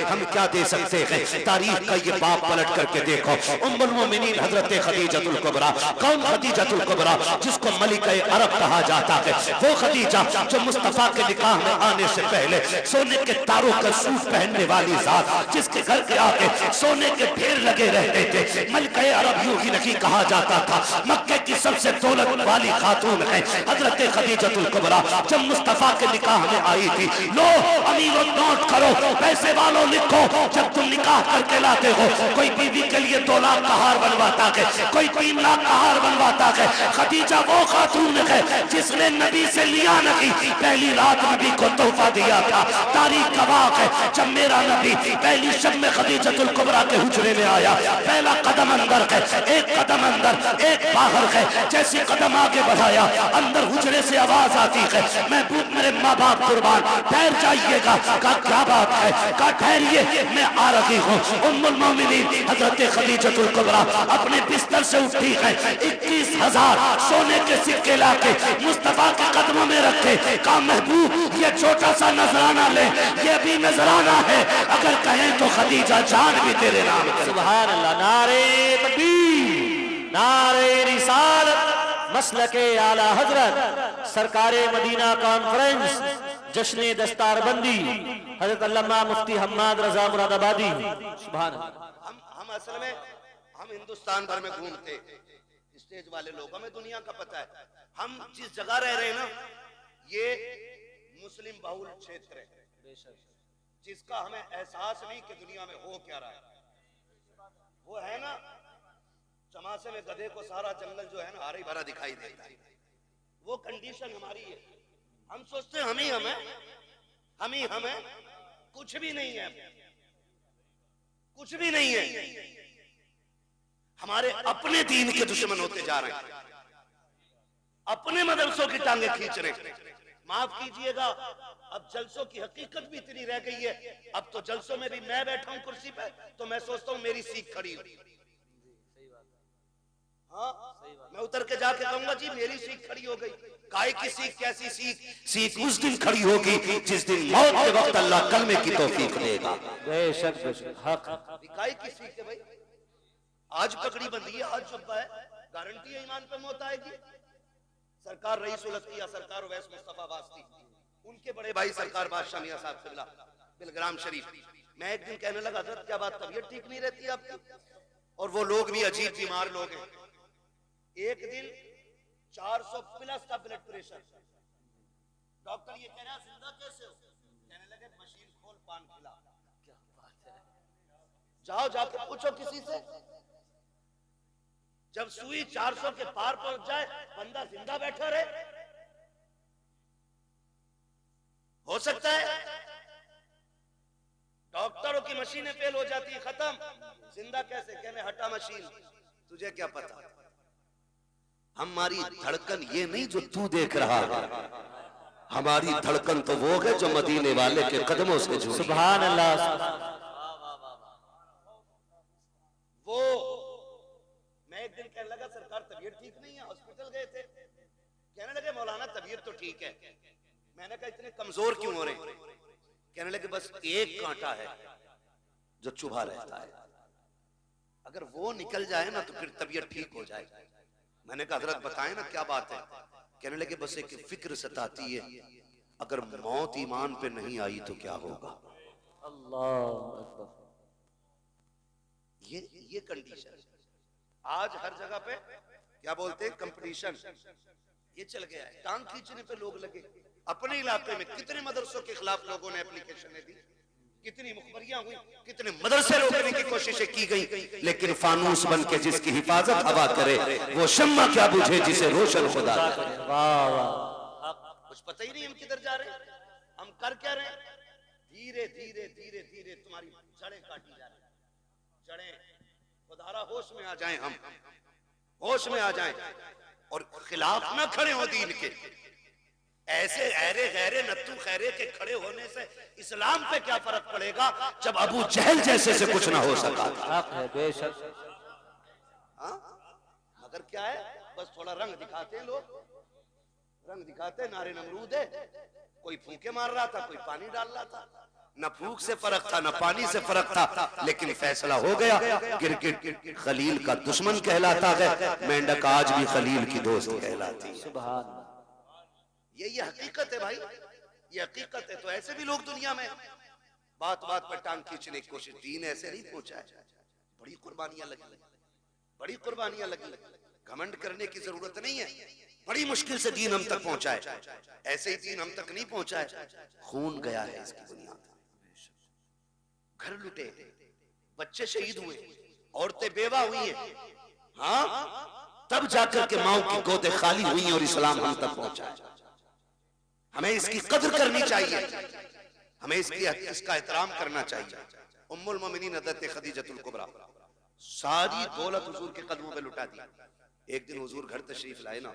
हम क्या दे सकते हैं। तारीख का ये बाप पलट करके देखो, उम्मुल मोमिनीन हजरत खदीजतुल कुबरा। कौन खदीजतुल कुबरा? जिसको मलिका अरब कहा जाता है। वो खदीजा जो मुस्तफा के निकाह में आने से पहले सोने के तारों का सूट पहनने वाली जात, जिसके घर के आगे सोने के ढेर लगे रहते थे। मलिका अरब यूं ही नहीं कहा जाता था, मक्के की सबसे दौलत वाली खातून है हजरत खदीजतुल कुबरा। जब मुस्तफा के निकाह में आई थी, लो अमीरों नोट करो, पैसे वालों लिखो, जब तुम निकाह करके लाते हो, कोई बीवी के लिए 2 लाख का हार बनवाता है, कोई 3 लाख का हार बनवाता है। खदीजा वो खातून है जिसने नबी से लिया नहीं, पहली रात नबी को तोहफा दिया था। तारीख गवाह है, जब मेरा नबी पहली शब में खदीजतुल कुबरा के हुजरे में आया, पहला कदम अंदर है, एक कदम अंदर एक बाहर है। जैसे कदम आगे बढ़ाया, अंदर हुजरे से आवाज आती है, महबूब मेरे माँ बाप कुर्बान, ठहर जाइएगा। का क्या बात है? का ठहरिए, मैं आ रही हूँ। उम्मुल मोमिनीन हजरत खदीजतुल कुबरा अपने बिस्तर से उठी है, 21,000 सोने के सिक्के लाके मुस्तफा के कदमों में रखे। कहा महबूब ये छोटा सा नजराना ले, ये भी नजराना है, अगर कहें तो खदीजा जान भी तेरे नाम करे। सुभान अल्लाह। नारे तकबीर, नारे रिसालत, मसलके आला हजरत, सरकारे मदीना कॉन्फ्रेंस, जश्न दस्तारबंदी, हजरत अल्लामा मुफ्ती हम्माद रजा मुरादाबादी। सुभान अल्लाह। हम असल में हम हिंदुस्तान भर में घूमते, स्टेज वाले लोग, हमें दुनिया का पता है। हम जिस जगह रह रहे हैं ना, ये मुस्लिम बहुल क्षेत्र है, जिसका हमें एहसास नहीं कि दुनिया में हो क्या रहा है। वो है ना, चमासे में गधे को सारा जंगल जो है ना हरा भरा दिखाई देता है, वो कंडीशन हमारी है। हम सोचते हैं हम ही हमें कुछ भी नहीं है, कुछ भी नहीं है। हमारे अपने दीन के दुश्मन होते जा रहे हैं, अपने मदरसों की टांगे खींच रहे हैं। माफ कीजिएगा, अब जलसों की हकीकत भी इतनी रह गई है। अब तो जलसों में भी मैं बैठा हूं कुर्सी पे, तो मैं सोचता हूं मेरी सीख खड़ी हो। हाँ, मैं उतर के जाके कहूंगा जी मेरी सीख खड़ी हो गई। काय की सीख? कैसी सीख? सीख उस दिन खड़ी होगी जिस दिन मौत के वक्त अल्लाह कलमे की तौफीक देगा। बेशक हक। काय की सीख है भाई? आज पकड़ी बंदी है, आज जुब्बा है, गारंटी है ईमान पे मौत आएगी। सरकार रईस उल अत्किया सरकार उवैस मुस्तफा वास्ती, उनके बड़े भाई सरकार बादशाह मियां साहब किबला बिलग्राम शरीफ, मैं एक दिन कहने लगा हज़रत क्या बात तबीयत ठीक नहीं रहती आपकी? और वो लोग भी अजीब बीमार लोग हैं। एक दिन 400 प्लस का ब्लड प्रेशर, डॉक्टर ये कह रहा जिंदा कैसे हो? कहने लगे मशीन खोल पान खिला। क्या बात है? जाओ जाके पूछो किसी से। जब सुई 400 के पार पहुंच जाए, बंदा जिंदा बैठा रहे, हो सकता है? डॉक्टरों की मशीनें फेल हो जाती है, खत्म, जिंदा कैसे? कहने हटा मशीन, तुझे क्या पता? हमारी धड़कन ये नहीं जो तू देख रहा है, हमारी धड़कन तो वो है जो मदीने वाले के कदमों से जुड़ी। सुभान अल्लाह। वो मैं एक दिन कहने लगा सरकार तबीयत ठीक नहीं है, हॉस्पिटल गए थे। कहने लगे मौलाना तबीयत तो ठीक है। मैंने कहा इतने कमजोर क्यों हो रहे? कहने लगे बस एक कांटा है जो चुभा रहता है, अगर वो निकल जाए ना तो फिर तबीयत ठीक हो जाए। मैंने कहा हजरत बताएं ना क्या बात है? कहने लगे बस एक फिक्र सताती है, अगर मौत ईमान पे नहीं आई तो क्या होगा। अल्लाह अकबर। ये कंडीशन आज हर जगह पे क्या बोलते हैं, कंपटीशन ये चल गया है। टांग खींचने पे लोग लगे। अपने इलाके में कितने मदरसों के खिलाफ लोगों ने एप्लीकेशनें दी, कितनी मुखबरियां हुई, कितने मदरसे रोकने की कोशिशें की गई, लेकिन फानूस बन के जिसकी हिफाजत हवा करे वो शम्मा क्या बुझे जिसे रोशन खुदा करे। वाह वाह। कुछ पता ही नहीं हम किधर जा रहे हैं, हम कर क्या रहे हैं। धीरे धीरे धीरे धीरे तुम्हारी जड़ें काटी जा रही, जड़ें। खुदारा होश में आ जाएं, हम होश में आ जाएं और खिलाफ ना खड़े हो दीन के। ऐसे ऐरे गैरे नत्तू खैरे के खड़े होने से इस्लाम पे क्या फर्क पड़ेगा जब अबू जहल जैसे से कुछ ना हो सका। हक है बेशक। हाँ, मगर क्या है, बस थोड़ा रंग दिखाते हैं लोग, रंग दिखाते हैं। नारे नमरूद है, कोई फूंके मार रहा था, कोई पानी डाल रहा था, न भूख से फर्क था, न पानी से फर्क था, लेकिन फैसला हो गया। गिरगिट खलील का दुश्मन कहलाता है, मेंढक आज भी खलील की दोस्त कहलाती है। सुभान अल्लाह। ये हकीकत है भाई, ये हकीकत है। तो ऐसे भी लोग दुनिया में बात बात पर टांग खींचने की कोशिश, दीन ऐसे नहीं पहुंचा है। बड़ी कुर्बानियां लगी, बड़ी कुर्बानियां लगी। घमंड करने की जरूरत नहीं है, बड़ी मुश्किल से दीन हम तक पहुंचा है। ऐसे ही दीन हम तक नहीं पहुंचा है, खून गया है इसकी बुनियाद। घर लुटे, बच्चे शहीद हुए, औरतें बेवा हुई हैं, हाँ, तब जाकर के माओ की गोदे खाली हुई और इस्लाम हम तक पहुंचा है। हमें इसकी कदर करनी चाहिए, हमें इसका एहतराम करना चाहिए। उम्मुल मोमिनीन हज़रत खदीजतुल कुबरा सारी दौलत हुजूर के कदमों पे लुटा दी। एक दिन हुजूर घर तशरीफ लाए ना,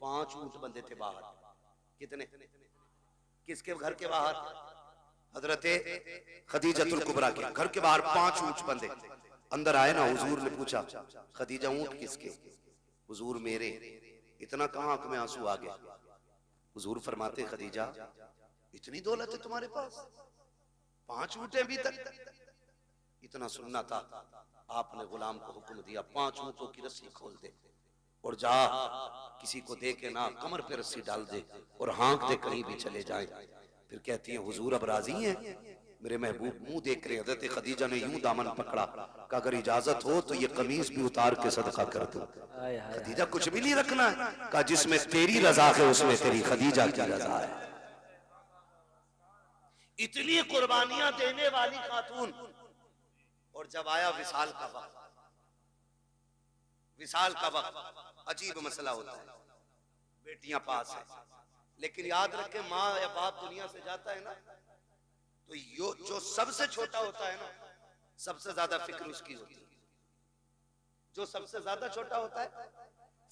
5 ऊंट बंधे थे बाहर। कितने? किसके घर के बाहर? हजरत खदीजतुल कुबरा के घर के बाहर 5 ऊंट बंधे। अंदर आए ना, हुजूर ने पूछा, खदीजा ऊंट किसके? हुजूर मेरे। इतना कहां आंख में आंसू आ गया। हुजूर फरमाते, खदीजा इतनी दौलत है तुम्हारे पास, 5 ऊंट अभी तक? इतना सुनना था, आपने गुलाम को हुक्म दिया, 5 ऊंटों की रस्सी खोल दे और जा किसी को दे के ना कमर पे रस्सी डाल दे और हाँक दे, कहीं भी चले जाए। फिर कहती है, हुजूर अब राजी हैं? मेरे महबूब मुंह देख रहे। हज़रत खदीजा ने यूं दामन पकड़ा, कहा अगर इजाजत हो तो ये कमीज भी उतार के सदका कर दो। खदीजा कुछ भी नहीं रखना है, कहा जिसमें तेरी रजा है उसमें तेरी खदीजा की रजा है। इतनी कुर्बानियां देने वाली खातून। और जब आया विसाल का वक्त, विसाल का वक्त अजीब मसला होता है। बेटियां पास है, लेकिन याद रखे माँ या बाप दुनिया से जाता है ना, तो जो सबसे छोटा होता है ना, सबसे ज्यादा फिक्र उसकी होती है। जो सबसे ज्यादा छोटा होता है,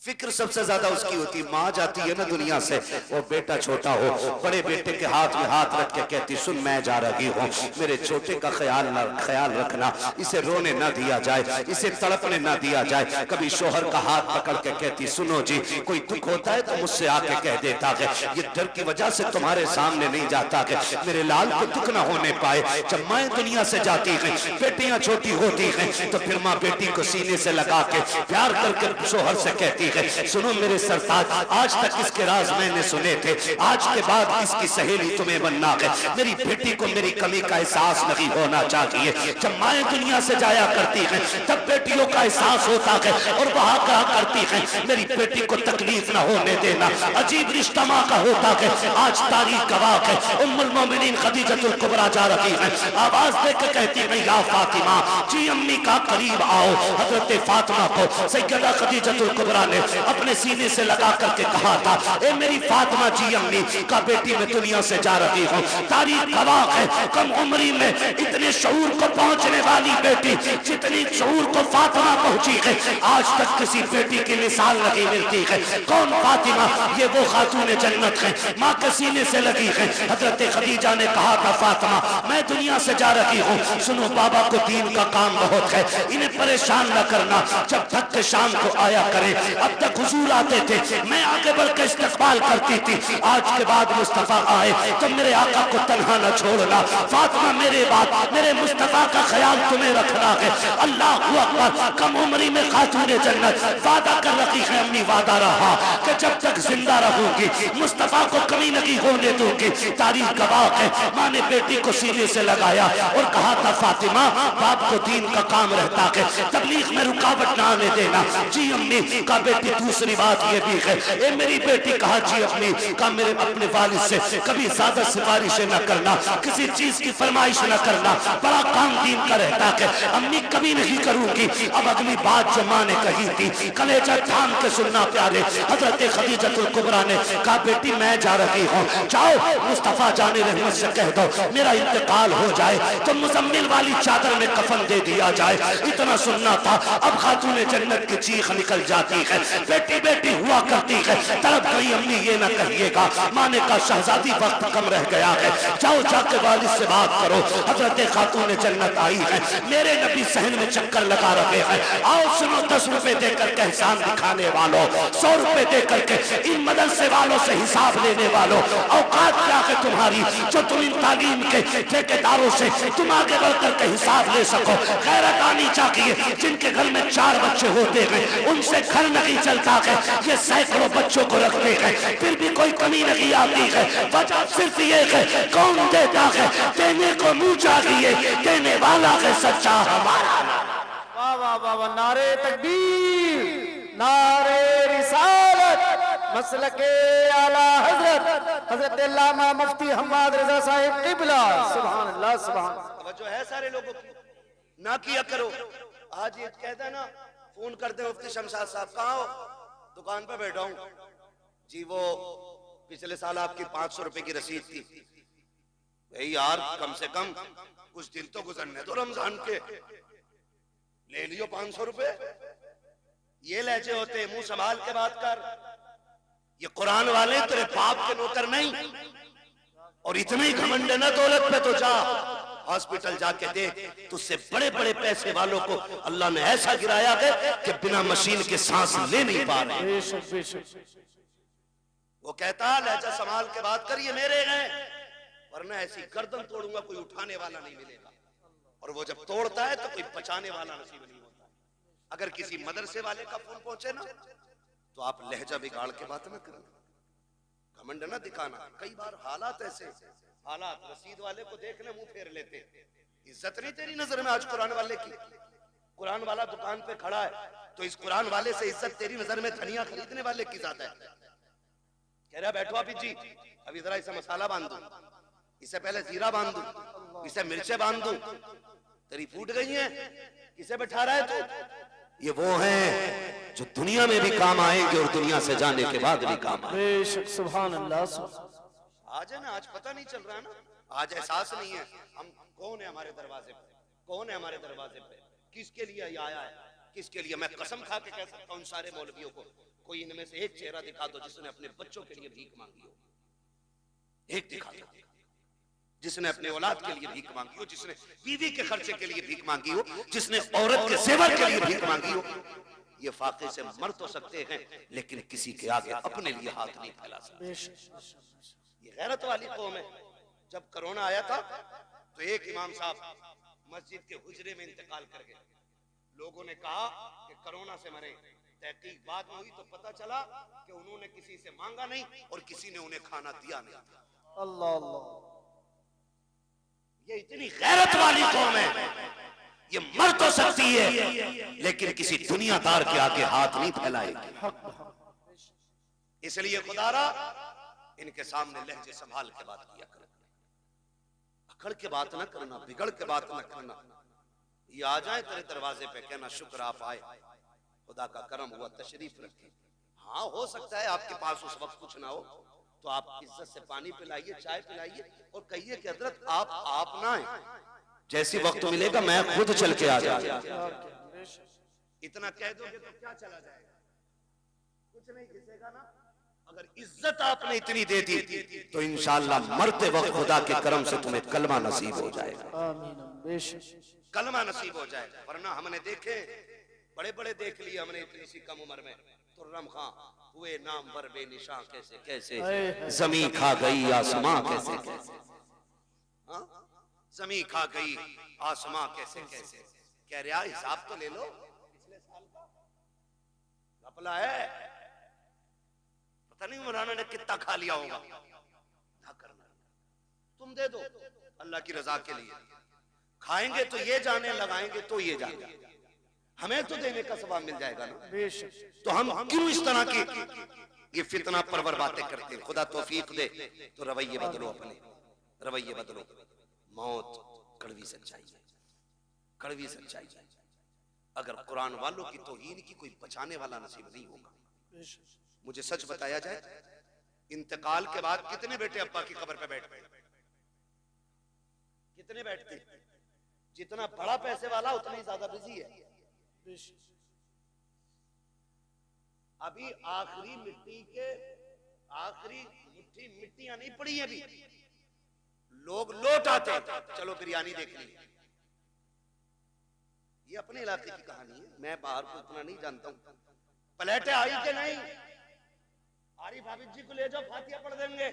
फिक्र सबसे ज्यादा उसकी होती है। माँ जाती है ना दुनिया से, और बेटा छोटा हो, बड़े बेटे के हाथ में हाथ रख के कहती, सुन मैं जा रही हूँ, मेरे छोटे का ख्याल रखना, इसे रोने ना दिया जाए, इसे तड़पने ना दिया जाए। कभी शोहर का हाथ पकड़ के कहती, सुनो जी, कोई दुख होता है तो मुझसे आके कह देता है, ये डर की वजह से तुम्हारे सामने नहीं जाता है, मेरे लाल को दुख ना होने पाए। जब माँ दुनिया से जाती है, बेटियां छोटी होती हैं, तो फिर माँ बेटी को सीने से लगा के प्यार करके शोहर से कहती, सुनो मेरे सरताज, आज तक इसके राज मैंने सुने थे, आज के बाद इसकी सहेली तुम्हें बनना है। मेरी बेटी को मेरी कमी का एहसास नहीं होना चाहिए। जब माएं दुनिया से जाया करती हैं, तब बेटियों का एहसास होता है और वहां कहा करती हैं, मेरी बेटी को तकलीफ ना होने देना। अजीब रिश्ता माँ का होता है। आज तारीख गवाह है, उम्मुल मोमिनीन खदीजतुल कुबरा जा रही है, आवाज देकर कहती है, या फातिमा जी अम्मी का करीब आओ। हजरत फातिमा को सैयदा खदीजतुल कुबरा ने अपने सीने से लगा करके कहा था, ए मेरी फातिमा जी अम्मी का बेटी मैं दुनिया से जा रही हूँ। तारीख गवाह है, कम उम्री में इतने शऊर को पहुंचने वाली बेटी, जितनी शऊर को फातिमा पहुंची है, आज तक किसी बेटी की मिसाल नहीं मिलती है। कौन फातिमा? ये वो खातून जन्नत है, माँ के सीने से लगी है। हजरत खदीजा ने कहा था, फातिमा मैं दुनिया से जा रही हूँ, सुनो बाबा को दीन का काम बहुत है, इन्हें परेशान न करना, जब तक के शाम को आया करें। अब तक हुजूर आते थे, मैं आगे बढ़ के इस्तकबाल करती थी। आज के बाद मुस्तफा आए तो मेरे आका को तन्हा न छोड़ना। फातिमा मेरे बाद मेरे मुस्तफा का ख्याल तुम्हें रखना है। अल्लाह अकबर। कम उम्री में खातून जन्नत वादा कर रखी है, अम्मी वादा रहा कि जब तक जिंदा रहूंगी मुस्तफा को कमी नहीं होने दूंगी। तारीख गवाह है, माँ ने बेटी को सीने से लगाया और कहा था, फातिमा बाप को दीन का काम रहता है, तबलीग में रुकावट ना आने देना। जी अम्मी का बेटी। दूसरी बात ये भी है, ए मेरी बेटी कहा, जी अम्मी का मेरे अपने वालिद से कभी ज्यादा सिफारिशें न करना, किसी चीज की फरमाइश न करना, बड़ा काम दीन का रहता है। अम्मी कभी नहीं करूंगी। अब अगली बात जो माँ ने कही थी, कलेजा थाम के सुनना प्यारे। हजरत खदीजतुल कुबरा ने कहा, बेटी मैं जा रही हूँ, जाओ मुस्तफा जाने रहमत से कह दो मेरा इंतकाल हो जाए तो मुजम्मिल वाली चादर में कफन दे दिया जाए। इतना सुनना था। अब खातून जन्नत की चीख निकल जाती है, बेटी बेटी हुआ करती है। तड़प गई अम्मी ये ना कहिएगा, माँ ने कहा शहजादी वक्त कम रह गया है, जाओ जाके वालिद से बात करो, हजरत खातून जन्नत आई है, मेरे नबी सहन में चक्कर लगा रहे हैं, आओ सुनो 10 रुपए देकर के एहसान दिखाने वालों, 100 रुपए देकर के इन मदरसे वालों से हिसाब लेने वालों, औकात क्या है तुम्हारी जो तुम इन तालीम के ठेकेदारों से तुम आगे बढ़कर के हिसाब ले सको। गैरत आनी चाहिए। जिनके घर में 4 बच्चे होते हैं उनसे घर नहीं चलता है, ये सैकड़ों बच्चों को रखते हैं फिर भी कोई कमी नहीं आती है। वजह सिर्फ ये है कौन देता है, देने को मुंह चाहिए, देने वाला है सच्चा हमारा। वाह वाह वाह वाह, नारे तकबीर, नारे रिसालत, मसलके आला हजरत हजरत अल्लामा मुफ्ती हम्माद रजा साहिब किबला। सुभान अल्लाह सुभान। तवज्जो है सारे लोगों की, ना किया करो। आज ये कहता है ना, फोन करते मुफ्ती शमशाद साहब, कहाँ हो? दुकान पे बैठा हूँ जी। वो पिछले साल आपकी 500 रुपए की रसीद थी। भाई यार कम से कम कुछ दिन तो गुजरने दो रमजान के, ले लियो 500 रुपए। ये लहजे होते, मुंह संभाल के बात कर। ये कुरान वाले तेरे बाप के नौकर नहीं, और इतने ही घमंड है ना दौलत पे तो जा हॉस्पिटल जाके देख, तुझसे बड़े बड़े पैसे वालों को अल्लाह ने ऐसा गिराया है कि बिना मशीन के सांस ले नहीं पा रहे। वो कहता लहजा संभाल के बात कर, ये मेरे हैं, वरना ऐसी गर्दन तोड़ूंगा कोई उठाने वाला नहीं मिलेगा। और वो जब तोड़ता है तो कोई बचाने वाला नसीब नहीं होता। अगर किसी मदरसे वाले का फोन पहुंचे ना, तो आप लहजा बिगाड़ के बात ना करना, घमंड ना दिखाना। कई बार हालात ऐसे, हालात रसीद वाले को देखने मुंह फेर लेते। इज्जत नहीं तेरी नजर में आज कुरान वाले की? कुरान वाला दुकान पे खड़ा है तो इस कुरान वाले से इज्जत तेरी नजर में धनिया खरीदने वाले की ज्यादा है। कह रहा बैठो आप जी, अभी जरा इसे मसाला बांध दूं, इसे पहले जीरा बांध दूं, इसे मिर्चे बांध दूं, तेरी फूट गई है, किसे बैठा रहा है तू? ये वो हैं जो दुनिया में भी काम आएंगे और दुनिया से जाने के बाद भी काम आएंगे। सुभान अल्लाह। आज है ना, आज पता नहीं चल रहा है ना, आज एहसास नहीं है हम कौन है हमारे दरवाजे पे, कौन है हमारे दरवाजे पे, किसके लिए ये आया है, किसके लिए। मैं कसम खा के कह सकता हूँ सारे मौलवियों को, कोई इनमें से एक चेहरा दिखा दो जिसने अपने बच्चों के लिए भीख मांगी हो। एक दिखा दो जिसने अपने औलाद के लिए भीख मांगी हो, जिसने बीवी के खर्चे के लिए भीख मांगी हो, जिसने औरत के सेवर के लिए भीख मांगी हो। ये फाके से मर तो सकते हैं लेकिन किसी के आगे अपने लिए हाथ नहीं फैला सकते। ये गैरत वाली कौम है। जब कोरोना आया था तो एक इमाम साहब मस्जिद के हुजरे में इंतकाल कर गए। लोगों ने कहा कि कोरोना से मरे। तहकीक बाद में हुई तो पता चला कि उन्होंने किसी से मांगा नहीं और किसी ने उन्हें खाना दिया नहीं था। अल्लाह अल्लाह। ये इतनी गैरत वाली कौम है, ये मर तो सकती है लेकिन किसी दुनियादार के आगे हाथ नहीं फैलाएगी। इसलिए खुदारा इनके सामने लहजे संभाल के बात किया करो, अकड़ के बात ना करना, बिगड़ के बात ना करना। ये आ जाए तेरे दरवाजे पे, कहना शुक्र आप आए, खुदा का करम हुआ, तशरीफ रखे। हाँ हो सकता है आपके पास उस वक्त कुछ ना हो, तो आप इज्जत से पानी पिलाइए, चाय पिलाइए और कहिए कि हजरत आप ना आए, जैसी वक्त मिलेगा मैं खुद चल के आ जाऊंगा। इतना कह दोगे तो क्या चला जाएगा, कुछ नहीं घिसेगा ना। अगर इज्जत आपने इतनी दे दी तो इंशाअल्लाह मरते वक्त खुदा के करम से तुम्हें कलमा नसीब हो जाएगा। कलमा नसीब हो जाएगा। वरना हमने देखे, बड़े बड़े देख लिए हमने इतनी सी कम उम्र में। तुर्रम खां हुए नाम वर बेनिशां कैसे कैसे, जमीन खा गई आसमां कैसे कैसे, जमीन खा गई आसमां कैसे कैसे। कह रहा हिसाब तो ले लो, पिछले साल का घपला है, पता नहीं मौलाना ने कितना खा लिया होगा। ना करना, तुम दे दो अल्लाह की रजा के लिए। खाएंगे तो ये जाने, लगाएंगे तो ये जाने, हमें तो देने का सवाब मिल जाएगा ना। तो हम क्यों इस तरह की ये फितना परवर बातें करते हैं। खुदा तौफीक दे तो रवैये बदलो, अपने रवैये बदलो। मौत कड़वी सच्चाई है, कड़वी सच्चाई है। अगर कुरान वालों की तौहीन की कोई बचाने वाला नसीब नहीं होगा। मुझे सच बताया जाए, इंतकाल के बाद कितने बेटे अब्बा की कब्र पे बैठते, कितने बैठते? जितना बड़ा पैसे वाला उतना ही ज्यादा बिजी है। अभी आखिरी मिट्टी के आखिरी मुट्ठी मिट्टियां नहीं पड़ी है अभी, लोग लौट आते हैं, चलो बिरयानी देख ली। ये अपने इलाके की कहानी है, मैं बाहर को इतना नहीं जानता हूं। प्लेटें आई कि नहीं? आरिफ हाफिज जी को ले जाओ, फातिहा पढ़ देंगे।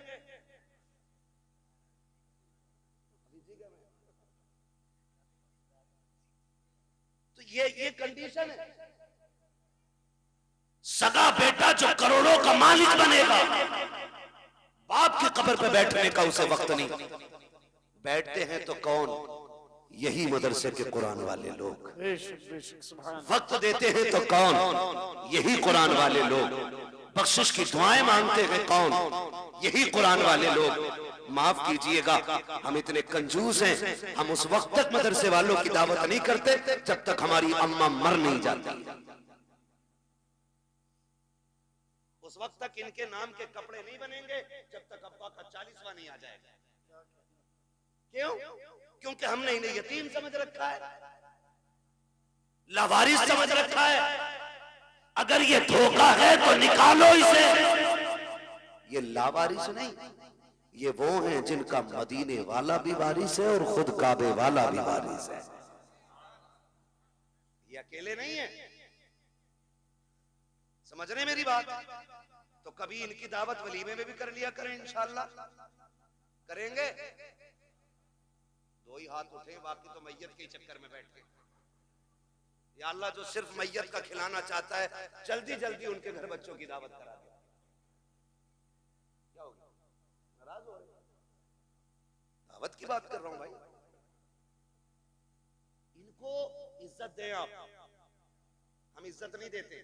तो ये कंडीशन है। सगा बेटा जो करोड़ों का मालिक बनेगा, बाप की कब्र पे बैठने का उसे वक्त नहीं। बैठते हैं तो कौन? यही मदरसे के कुरान वाले लोग। वक्त देते हैं तो कौन? यही कुरान वाले लोग। बख्शिश की दुआएं मांगते हैं कौन? यही कुरान वाले लोग। माफ कीजिएगा, हम इतने कंजूस हैं, हम उस वक्त तक मदरसे वालों की दावत नहीं करते जब तक हमारी अम्मा मर नहीं जाती। उस वक्त तक इनके नाम के कपड़े नहीं बनेंगे जब तक अब्बा का 40वां नहीं आ जाएगा। क्यों? क्योंकि हमने इन्हें यतीम समझ रखा है, लावारिस समझ रखा है। अगर ये धोखा है तो निकालो इसे। ये लावारिस नहीं, ये वो हैं जिनका मदीने वाला भी वारिस है और खुद काबे वाला भी वारिस है। ये अकेले नहीं है, समझ रहे मेरी बात? तो कभी इनकी दावत वलीमे में भी कर लिया करें, इंशाअल्लाह करेंगे। दो ही हाथ उठे, बाकी तो मैयत के चक्कर में बैठ गए। या अल्लाह, जो सिर्फ मैयत का खिलाना चाहता है, जल्दी जल्दी उनके घर बच्चों की दावत करा दे। क्या हो गया? नाराज हो रहे? दावत की बात कर रहा हूं भाई। इनको इज्जत दें आप। हम इज्जत नहीं देते।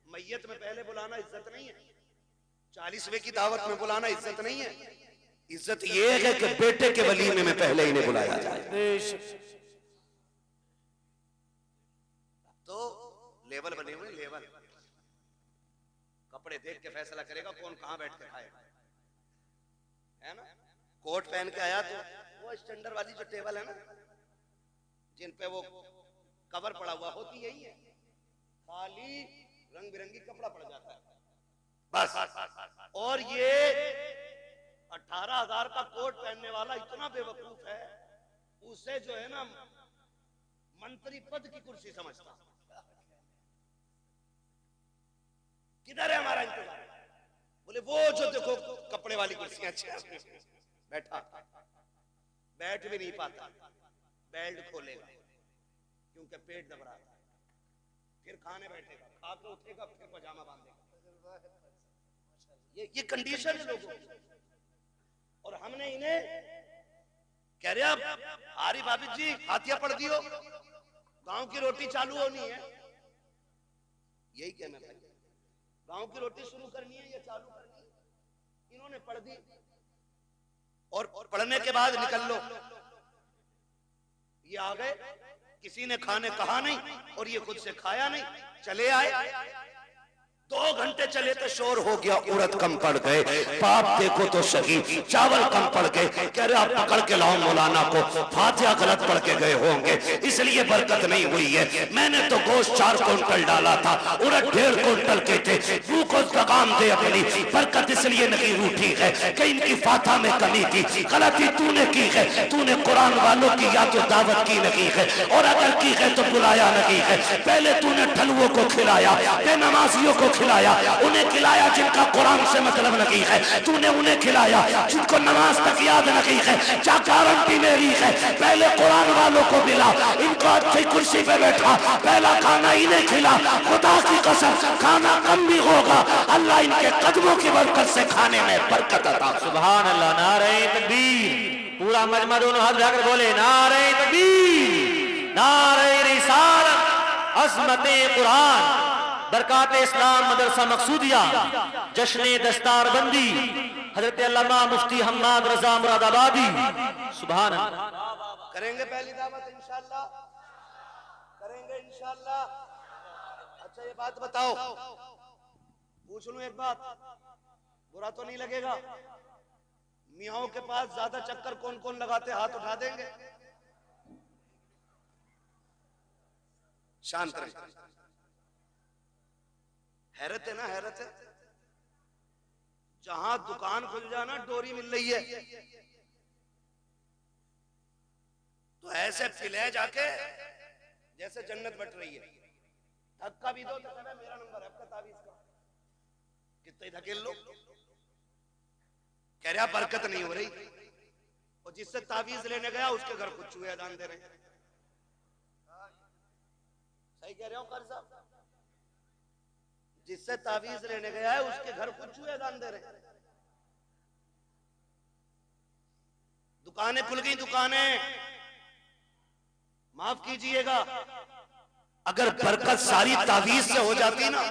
मैयत में पहले बुलाना इज्जत नहीं है, 40वें की दावत में बुलाना इज्जत नहीं है। इज्जत ये है कि बेटे के वलीमे में पहले इन्हें बुलाया जाए। तो लेवल बने हुए, लेवल। कपड़े देख के फैसला करेगा कौन कहां बैठ के खाएगा, है ना? कोट पहन के आया तो वो स्टैंडर्ड वाली जो टेबल है ना, जिन पे वो कवर पड़ा हुआ होती यही है, खाली रंग बिरंगी कपड़ा पड़ जाता है बस। और ये 18,000 का कोट पहनने वाला इतना बेवकूफ है, उसे जो है ना मंत्री पद की कुर्सी समझता। किधर है हमारा इंतजार? बोले वो जो देखो कपड़े वाली कुर्सियां अच्छी, बैठा बैठ भी नहीं पाता, बेल्ट खोलेगा क्योंकि पेट दब रहा था, फिर खाने बैठेगा, खा के उठेगा, फिर पजामा बांधेगा। ये कंडीशन है लोगों की। और हमने इन्हें कह रहे अब आरिफ हाफिज जी फातिहा पढ़ दियो, गांव की रोटी चालू होनी है। यही कहना भाई, गांव की रोटी शुरू करनी है या चालू करनी है? इन्होंने पढ़ दी और पढ़ने के बाद निकल लो। ये आ गए, किसी ने खाने कहा नहीं और ये खुद से खाया नहीं, चले आए। 2 घंटे चले तो शोर हो गया, उड़द कम पड़ गए। बाप देखो तो सही, चावल कम पड़ गए। कह रहे आप पकड़ के लाओ मौलाना को, फातिहा गलत पढ़ के गए होंगे इसलिए बरकत नहीं हुई है। मैंने तो गोश्त 4 कुंटल डाला था, उड़द 1.5 कुंटल के थे। मुंह को लगाम दे अपनी, बरकत इसलिए नहीं रूठी है कि इनकी फातिहा में कमी थी। गलती तूने की है, तूने कुरान वालों की या तो दावत की नहीं है, और अगर की है तो बुलाया नहीं है। पहले तूने ठलुओं को खिलाया, बेनमाजियों को खिलाया, उन्हें खिलाया जिनका कुरान से मतलब नहीं है। तूने उन्हें खिलाया जिनको नमाज तक याद नहीं है। क्या गारंटी मेरी है? पहले कुरान वालों को मिला, इनको अच्छी कुर्सी पे बैठा, पहला खाना इन्हें खिला। खुदा की कसम खाना कम भी होगा, अल्लाह इनके कदमों की बरकत से खाने में बरकत अता। सुभान अल्लाह। नारे तकबीर। पूरा मजमा दोनों हाथ जाकर बोले नारे तकबीर, नारे रिसालत, अज़मते कुरान, बरकात इस्लाम मदरसा मकसूदिया, जश्न दस्तारबंदी, हजरत अल्लामा मुफ्ती हम्माद रजा मुरादाबादी। सुभान अल्लाह। करेंगे पहली दावत इंशाअल्लाह, करेंगे इंशाअल्लाह। अच्छा ये बात बताओ, पूछ लूं एक बात, बुरा तो नहीं लगेगा? मियाओं के पास ज्यादा चक्कर कौन कौन लगाते, हाथ उठा देंगे? शांत रहे। हैरत है ना, हैरत है। जहां दुकान खुल जाना डोरी मिल रही है, तो ऐसे पिले जाके जैसे जन्नत बट रही है। धक्का भी दो तो कहना मेरा नंबर है आपका तावीज का, कितने धकेल लो, कह रहा बरकत नहीं हो रही। और जिससे तावीज लेने गया उसके घर कुछ चूहे दान दे रहे हैं। सही कह रहे हो कारी साहब? जिससे तावीज लेने गया है उसके घर कुछ चूहे दान दे रहे हैं। दुकानें खुल गई, दुकानें, माफ कीजिएगा, अगर बरकत सारी तावीज से हो जाती ना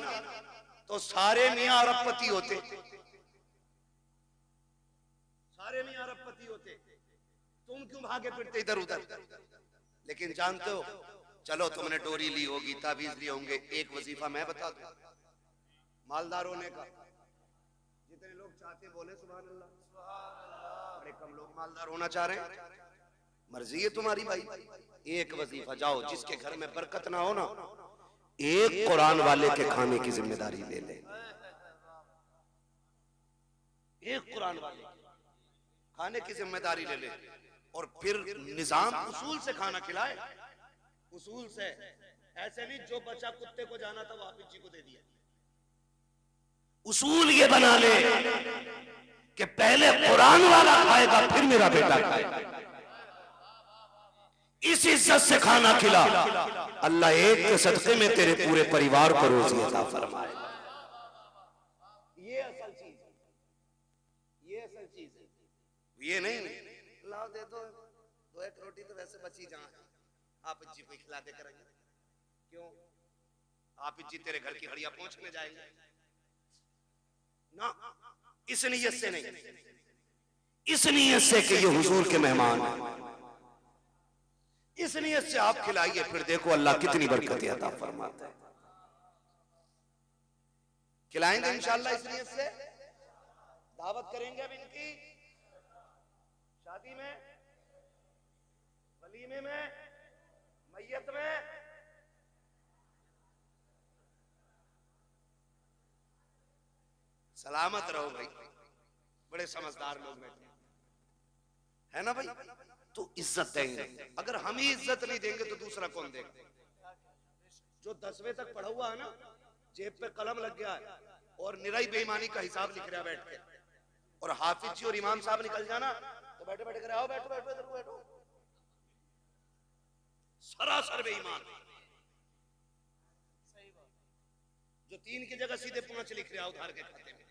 तो सारे मियां अरबपति होते, सारे मियां अरबपति होते। तुम क्यों भागे फिरते इधर उधर? लेकिन जानते हो, चलो तुमने डोरी ली होगी, तावीज लिए होंगे, एक वजीफा मैं बता दूं मालदार होने का। जितने लोग चाहते बोले सुभान अल्लाह, बड़े कम लोग मालदार होना चाह रहे हैं। मर्जी है तुम्हारी भाई। एक वजीफा, जाओ जिसके घर में बरकत ना हो ना, एक कुरान वाले के खाने की जिम्मेदारी ले ले। एक कुरान वाले खाने की जिम्मेदारी ले ले, और फिर निजाम उसूल से खाना खिलाए, उसूल से। ऐसे नहीं जो बच्चा कुत्ते को जाना था वो हाफिज जी को दे दिया। उसूल ये बना ले कि पहले कुरान वाला खाएगा फिर मेरा बेटा खाएगा। इस इज्जत से खाना खिला, अल्लाह एक के सदके में तेरे पूरे परिवार को रोजी अता फरमाए। ये असल चीज है, ये असल चीज है। ये नहीं लाओ दे दो, दो एक रोटी तो वैसे बची जहां आप जी को खिला दे करेंगे। क्यों? आप जी तेरे घर की हड़िया पहुंचने जाएंगे ना, इस नियत से नहीं, इस नियत से कि ये हुजूर के मेहमान हैं, इस नियत से आप खिलाइए, फिर देखो अल्लाह कितनी बरकत अता फरमाता है। खिलाएंगे इंशाअल्लाह इस नियत से। दावत करेंगे अब इनकी शादी में, वलीमे में, मैयत में। सलामत रहो भाई, बड़े समझदार लोग बैठे है ना भाई। तो इज्जत देंगे, अगर हम ही इज्जत नहीं देंगे तो दूसरा कौन देगा? जो 10वीं तक पढ़ा हुआ है ना, जेब पे कलम लग गया है और निराई बेईमानी का हिसाब लिख रहा है बैठ के, और हाफिज जी और इमाम साहब निकल जाना तो बैठे बैठे करे आओ बैठो बैठो इधर बैठो, सरासर बेईमान। जो 3 की जगह सीधे 5 लिख रहा है उधार के खाते में,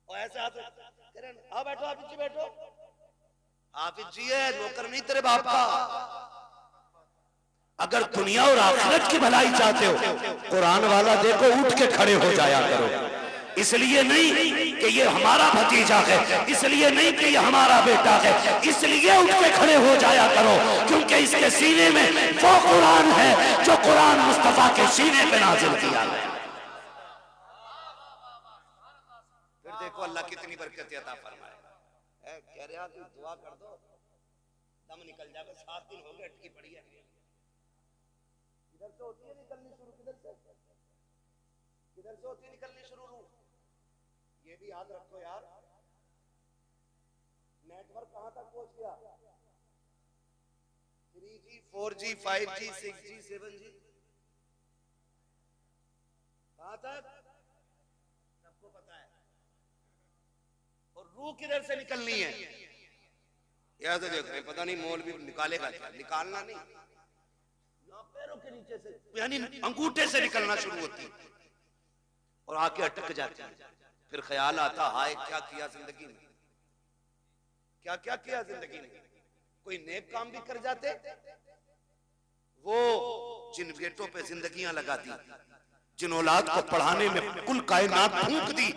और ऐसे हाथ कह रहे हैं आओ बैठो हाफिज जी बैठो। हाफिज जी है, नौकर नहीं तेरे बाप का। अगर दुनिया और आखिरत की भलाई चाहते हो, कुरान वाला देखो उठ के खड़े हो जाया करो। इसलिए नहीं कि ये हमारा भतीजा है, इसलिए नहीं कि ये हमारा बेटा है, इसलिए उठ के खड़े हो जाया करो क्योंकि इसके सीने में वो कुरान है जो कुरान मुस्तफा के सीने पे नाजिल किया है। फिर देखो अल्लाह कितनी बरकत अता फरमाए। कह रहे कि दुआ कर दो दम निकल जाएगा। 7 दिन हो गए अटकी पड़ी है। किधर से होती है निकलनी शुरू? किधर से होती है निकलनी शुरू? ये भी याद रखो यार, नेटवर्क कहां तक पहुंच गया? 3G 4G 5G 6G 7G कहां तक सबको पता है। और रूह किधर से निकलनी है याद देख रहे, पता नहीं मौल भी निकालेगा क्या? निकालना नहीं, पैरों के नीचे से यानी अंगूठे से निकलना शुरू होती और आके अटक जाती है। फिर ख्याल आता हाय क्या किया जिंदगी में, क्या क्या किया जिंदगी में। कोई नेक काम भी कर जाते, वो जिन बेटों पे जिंदगियां लगा दी, जिन औलाद को पढ़ाने में कुल कायनात फूंक दी,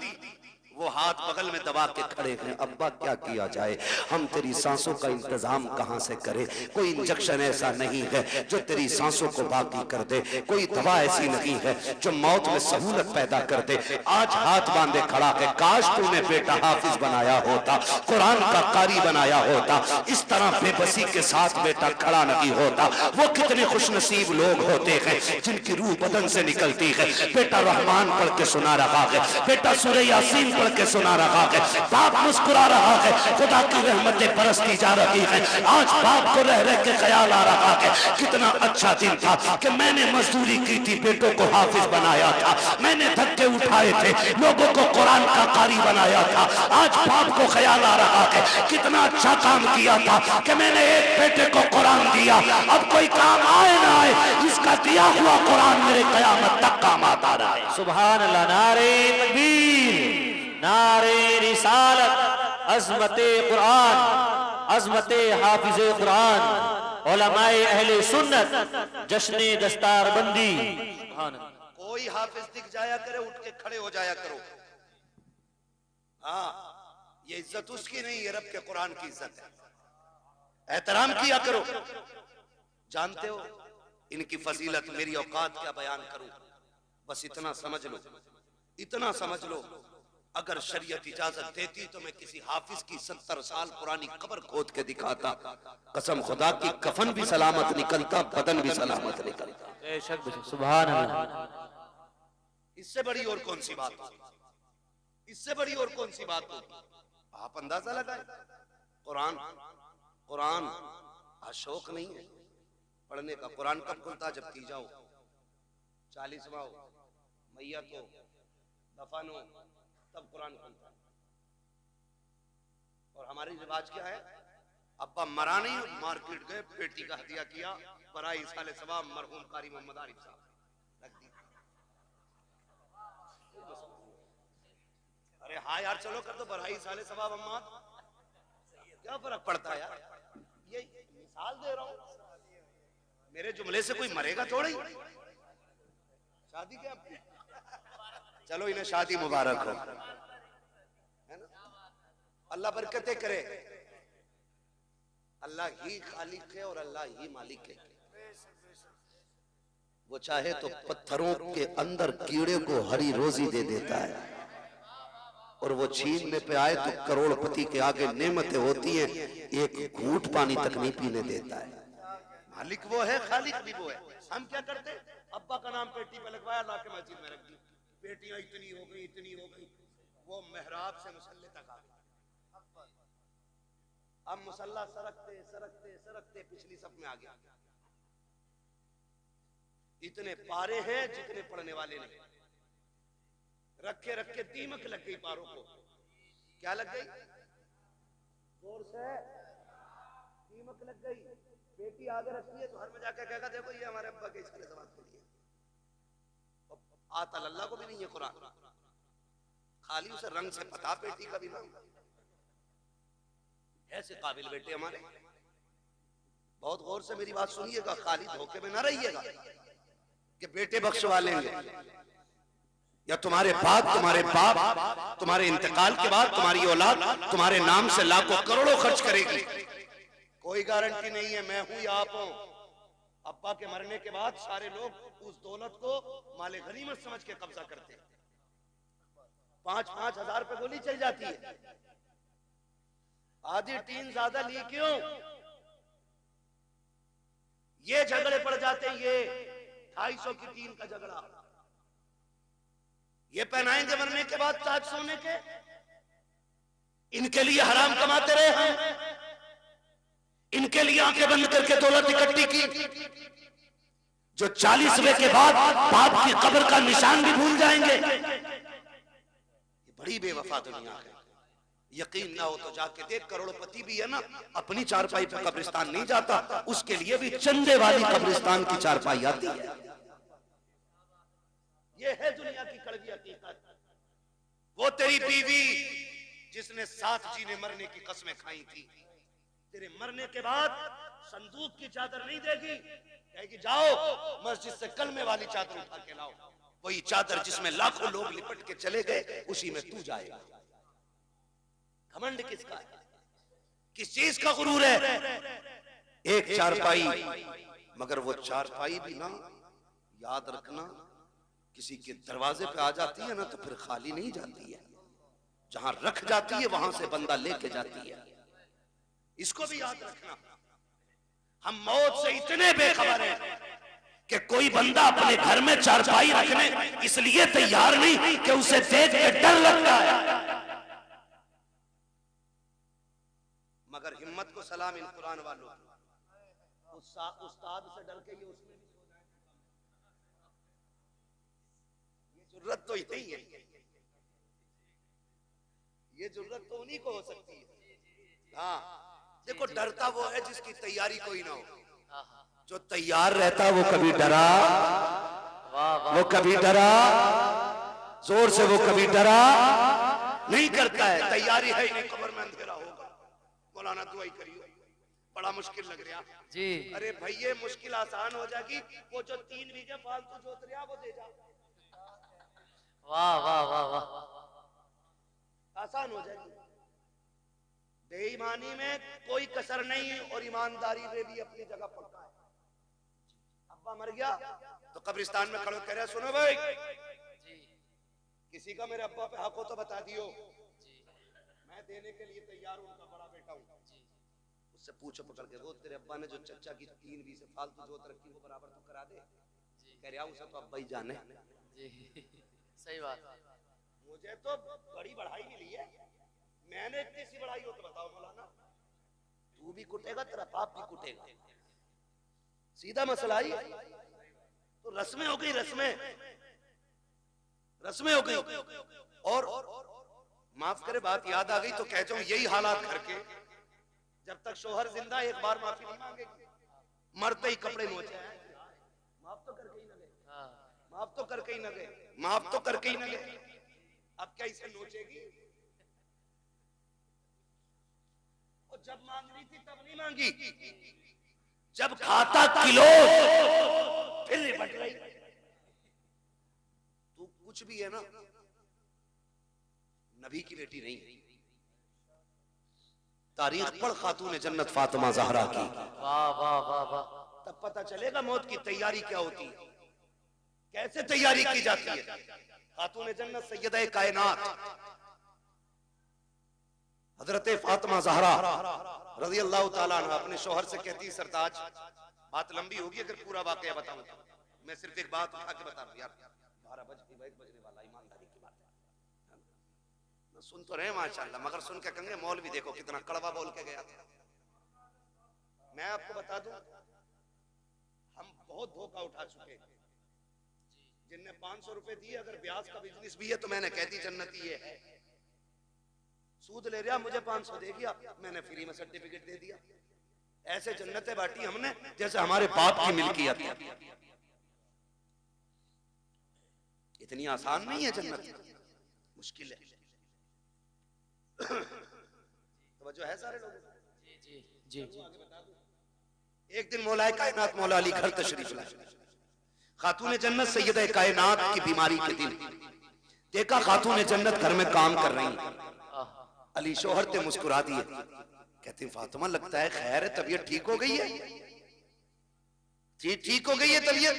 वो हाथ बगल में दबा के खड़े हैं, अब्बा क्या किया जाए, हम तेरी सांसों का इंतजाम कहां से करें, कोई इंजेक्शन ऐसा नहीं है जो तेरी सांसों को बाकी कर दे, कोई दवा ऐसी नहीं है जो मौत में सहूलत पैदा कर दे। आज हाथ बांधे खड़ा है, काश तूने बेटा हाफिज बनाया होता, कुरान का कारी बनाया होता, इस तरह बेबसी के साथ बेटा खड़ा नहीं होता। वो कितने खुशनसीब लोग होते हैं जिनकी रूह बदन से निकलती है, बेटा रहमान पढ़ के सुना रहा है, बेटा सूरह यासीन पढ़ के सुना रहा है, बाप मुस्कुरा रहा है, खुदा की रहमतें बरसती जा रही है। आज बाप को रह रह के ख्याल आ रहा है कितना अच्छा दिन था कि मैंने मजदूरी की थी, बेटों को हाफिज बनाया था, मैंने धक्के उठाए थे, लोगों को कुरान का कारी बनाया था। आज बाप को ख्याल आ रहा है कितना अच्छा काम किया था कि मैंने एक बेटे को कुरान दिया, अब कोई काम आए ना आए, इसका दिया हुआ कुरान मेरे कयामत तक काम आता रहा है। सुभान अल्लाह। नारे तकबीर, नारे रिसालत, अज़मते कुरान, अज़मते हाफिज़े कुरान, उलमाए अहले सुन्नत, जश्ने दस्तारबंदी। कोई हाफिज दिख जाया करे, उठ के खड़े हो जाया करो। हाँ, ये इज्जत उसकी नहीं, ये रब के कुरान की इज्जत है, एहतराम किया करो। जानते हो इनकी फजीलत, मेरी औकात क्या बयान करूं, बस इतना समझ लो, इतना समझ लो, अगर शरीयत इजाजत देती तो मैं किसी हाफिज की 70 साल पुरानी कब्र खोद के दिखाता, कसम खुदा की कफन भी सलामत निकलता, बदन भी सलामत निकलता। सुभान अल्लाह। इससे बड़ी और कौन सी बात होगी, इससे बड़ी और कौन सी बात होगी। आप अंदाजा लगाए, कुरान कुरान शौक नहीं है पढ़ने का, कुरान कब खुलता, जब की जाओ 40वां हो, मैयत हो, दफन हो, तब कुरान खुलता। और हमारी रिवाज क्या है, अब्बा मरा नहीं, मार्केट गए, पेटी का हदिया किया, बराई साले सवाब मरहूम कारी मोहम्मद आरिफ साहब रख दी। अरे हाँ यार, चलो कर दो बराई साले सवाब अम्मा, क्या फर्क पड़ता है यार, ये मिसाल दे रहा हूं, मेरे जुमले से कोई मरेगा थोड़ी। शादी क्या, चलो इन्हें शादी मुबारक हो, है ना, अल्लाह बरकतें करे। अल्लाह ही खालिक है और अल्लाह ही मालिक है। वो चाहे तो पत्थरों के अंदर कीड़े को हरी रोजी दे देता है, और वो छीनने पे आए तो करोड़पति के आगे नेमतें होती हैं, एक घूंट पानी तक नहीं पीने देता है। मालिक वो है, खालिक भी वो है। हम क्या करते, अब्बा का नाम पेटी पे लगवाया, ला के मस्जिद में रख दी, पेटियां इतनी हो गई, इतनी हो गई, वो मेहराब से मुसल्ले तक आ गई। अब मुसल्ला सरकते सरकते सरकते पिछली सब में आ गया। इतने पारे हैं जितने पढ़ने वाले नहीं, रखे रखे दीमक लग गई पारों को। क्या लग गई, जोर से दीमक लग गई। बेटी आगे रखती है तो हर में जाकर कहेगा देखो ये हमारे अब्बा के इसके जवाब के लिए। आता अल्लाह को भी नहीं है कुरान, खाली उसे रंग से पता बेटी का भी नाम। ऐसे काबिल बेटे हमारे, बहुत गौर से मेरी बात सुनिएगा, खाली धोखे में ना रहिएगा कि बेटे बख्शवा लेंगे, या तुम्हारे बाद तुम्हारे बाप तुम्हारे इंतकाल के बाद तुम्हारी औलाद तुम्हारे नाम से लाखों करोड़ों खर्च करेगी। कोई गारंटी नहीं है मैं हूं या आप हो। अब्बा के मरने के बाद सारे लोग उस दौलत को माले गनीमत समझ के कब्जा करते हैं। 5-5 हजार पे गोली चल जाती है। आधी टीन ज्यादा ली क्यों? ये झगड़े पड़ जाते हैं, ये 250 की टीन का झगड़ा, ये पहनाएंगे मरने के बाद ताज सोने के, इनके लिए हराम कमाते रहे हम, इनके लिए आंखें बंद करके दौलत इकट्ठी की, जो 40वें के बाद बाप की कब्र का निशान भी भूल जाएंगे। ये बड़ी बेवफा दुनिया है। यकीन ना हो तो जाके देख, करोड़पति भी है ना, अपनी चारपाई पे कब्रिस्तान नहीं जाता, उसके लिए भी चंदे वाली कब्रिस्तान की चारपाई आती है। ये है दुनिया की कड़वी हकीकत। वो तेरी बीवी जिसने साथ जीने मरने की कसमें खाई थी, तेरे मरने के बाद संदूक की चादर नहीं देगी, कहेगी जाओ मस्जिद से कलमे वाली चादर उठा के लाओ। वही चादर जिसमें लाखों लोग लिपट के चले गए, उसी में तू जाएगा। घमंड किसका है? किस चीज का गुरूर है? एक चारपाई, मगर वो चारपाई भी ना, याद रखना, किसी के दरवाजे पे आ जाती है ना तो फिर खाली नहीं जाती है, जहां रख जाती है वहां से बंदा लेके जाती है। इसको भी याद रखना। हम मौत से इतने बेखबर हैं कि कोई बंदा अपने घर में चारपाई रखने इसलिए तैयार नहीं कि उसे देख के डर लगता है। मगर हिम्मत को सलाम इन कुरान वालों, उस्ताद से डर के ये उसमें ये जरूरत तो ही नहीं है। ये जरूरत तो उन्हीं को हो सकती है। हाँ देखो, डरता वो है जिसकी तैयारी कोई ना हो। जो तैयार रहता वो कभी डरा, वो कभी डरा जोर से, वो कभी डरा नहीं करता है। तैयारी है ही नहीं, कब्र में अंधेरा होगा। मौलाना दुआई करियो, बड़ा मुश्किल लग रहा जी। अरे भाई ये मुश्किल आसान हो जाएगी। वो जो 3 बीघे फालतू जोत रहा वो दे जा। वाह वाह वाह वाह, आसान हो जाएगी। बेईमानी में कोई कसर नहीं है और ईमानदारी में भी अपनी जगह पक्का है। अब्बा मर गया तो कब्रिस्तान में खड़े कह रहे सुनो भाई, किसी का मेरे अब्बा पे हक हो तो बता दियो, मैं देने के लिए तैयार हूं, उनका बड़ा बेटा हूं। उससे पूछो पकड़ के, वो तेरे अब्बा ने जो चचा की 3 बीघे फालतू जोत रखी वो बराबर तू करा दे। कह रहा उसे तो अब्बा ही जाने। सही बात। मुझे तो बड़ी बढ़ाई मिली है, मैंने इतनी सी बढ़ाई हो तो बताओ मौलाना। तू भी कुटेगा, तेरा बाप भी कुटेगा, सीधा मसला ही। तो रस्में हो गई, रस्में हो गई। और माफ करे बात याद आ गई तो कह जाऊं, यही हालात करके जब तक शोहर जिंदा एक बार माफी नहीं मांगेगी, मरते ही कपड़े नोचे। माफ तो करके ही न गए, माफ तो करके ही न गए, माफ तो करके ही न गए। अब क्या इसे नोचेगी? और जब मांग रही थी तब नहीं मांगी, जब खाता किलो फिर निपट रही। तू कुछ भी है ना, नबी की बेटी नहीं है। तारीख पढ़ खातून जन्नत फातिमा ज़हरा की। वाह वाह वाह वाह, तब पता चलेगा मौत की तैयारी क्या होती है, कैसे तैयारी की जाती है। खातून जन्नत सैयदा कायनात हजरत फातिमा ज़हरा रज़ी अल्लाह ताला अन्हा अपने शौहर से कहती, सरताज बात लंबी होगी अगर पूरा वाकया बताऊं, मैं सिर्फ एक बात उठा के बता रहा हूं यार। 12 बजने वाला, ईमानदारी की बात है। सुन तो रहे माशाल्लाह, मगर सुन के कहेंगे मौलवी देखो कितना कड़वा बोल के गया था। मैं आपको बता दूं, हम बहुत धोखा उठा चुके हैं। जिनने 500 रुपए दिए, अगर ब्याज का बिजनेस भी है तो मैंने कह दी जन्नती है। सूद ले रहा, मुझे 500 दे दिया, मैंने फ्री में सर्टिफिकेट दे दिया। ऐसे जन्नतें बांटी हमने जैसे हमारे बाप की मिल्कियत है। इतनी आसान नहीं है जन्नत, मुश्किल है। तो जो है सारे लोग जी जी जी। एक दिन मौलाए कायनात मौला अली घर तशरीफ लाए। खातून जन्नत सैयदा कायनात की बीमारी के दिन देखा खातून जन्नत घर में काम कर रही है। अली शोहर ते मुस्कुरा दिए, कहते फातिमा लगता है खैर है, तबीयत ठीक हो गई है? जी ठीक हो गई है तबीयत?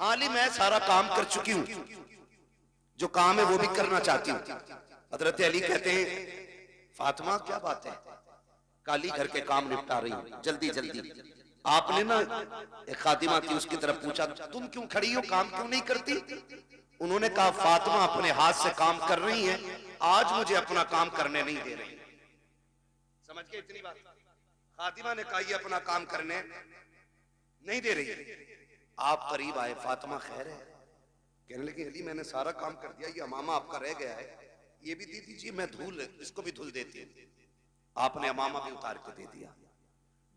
हाँ अली मैं सारा काम कर चुकी हूँ, जो काम है वो भी करना चाहती हूँ। हजरत अली कहते हैं फातिमा क्या बात है? काली घर के काम निपटा रही हूँ जल्दी जल्दी। आपने ना एक खादिमा थी, उसकी तरफ पूछा तुम क्यों खड़ी हो, काम क्यों नहीं करती? उन्होंने कहा फातिमा अपने हाथ से काम कर रही है, आज मुझे अपना काम करने नहीं दे रही। समझ के इतनी बात? फातिमा ने कहा ये अपना काम करने नहीं दे रही। आप करीब आए, फातिमा खैर है? कहने लगी अली मैंने सारा काम कर दिया, ये अमामा आपका रह गया है, ये भी दे दीजिए, मैं धूल इसको भी धुल देती हूँ। आपने अमामा भी उतार के दे दिया,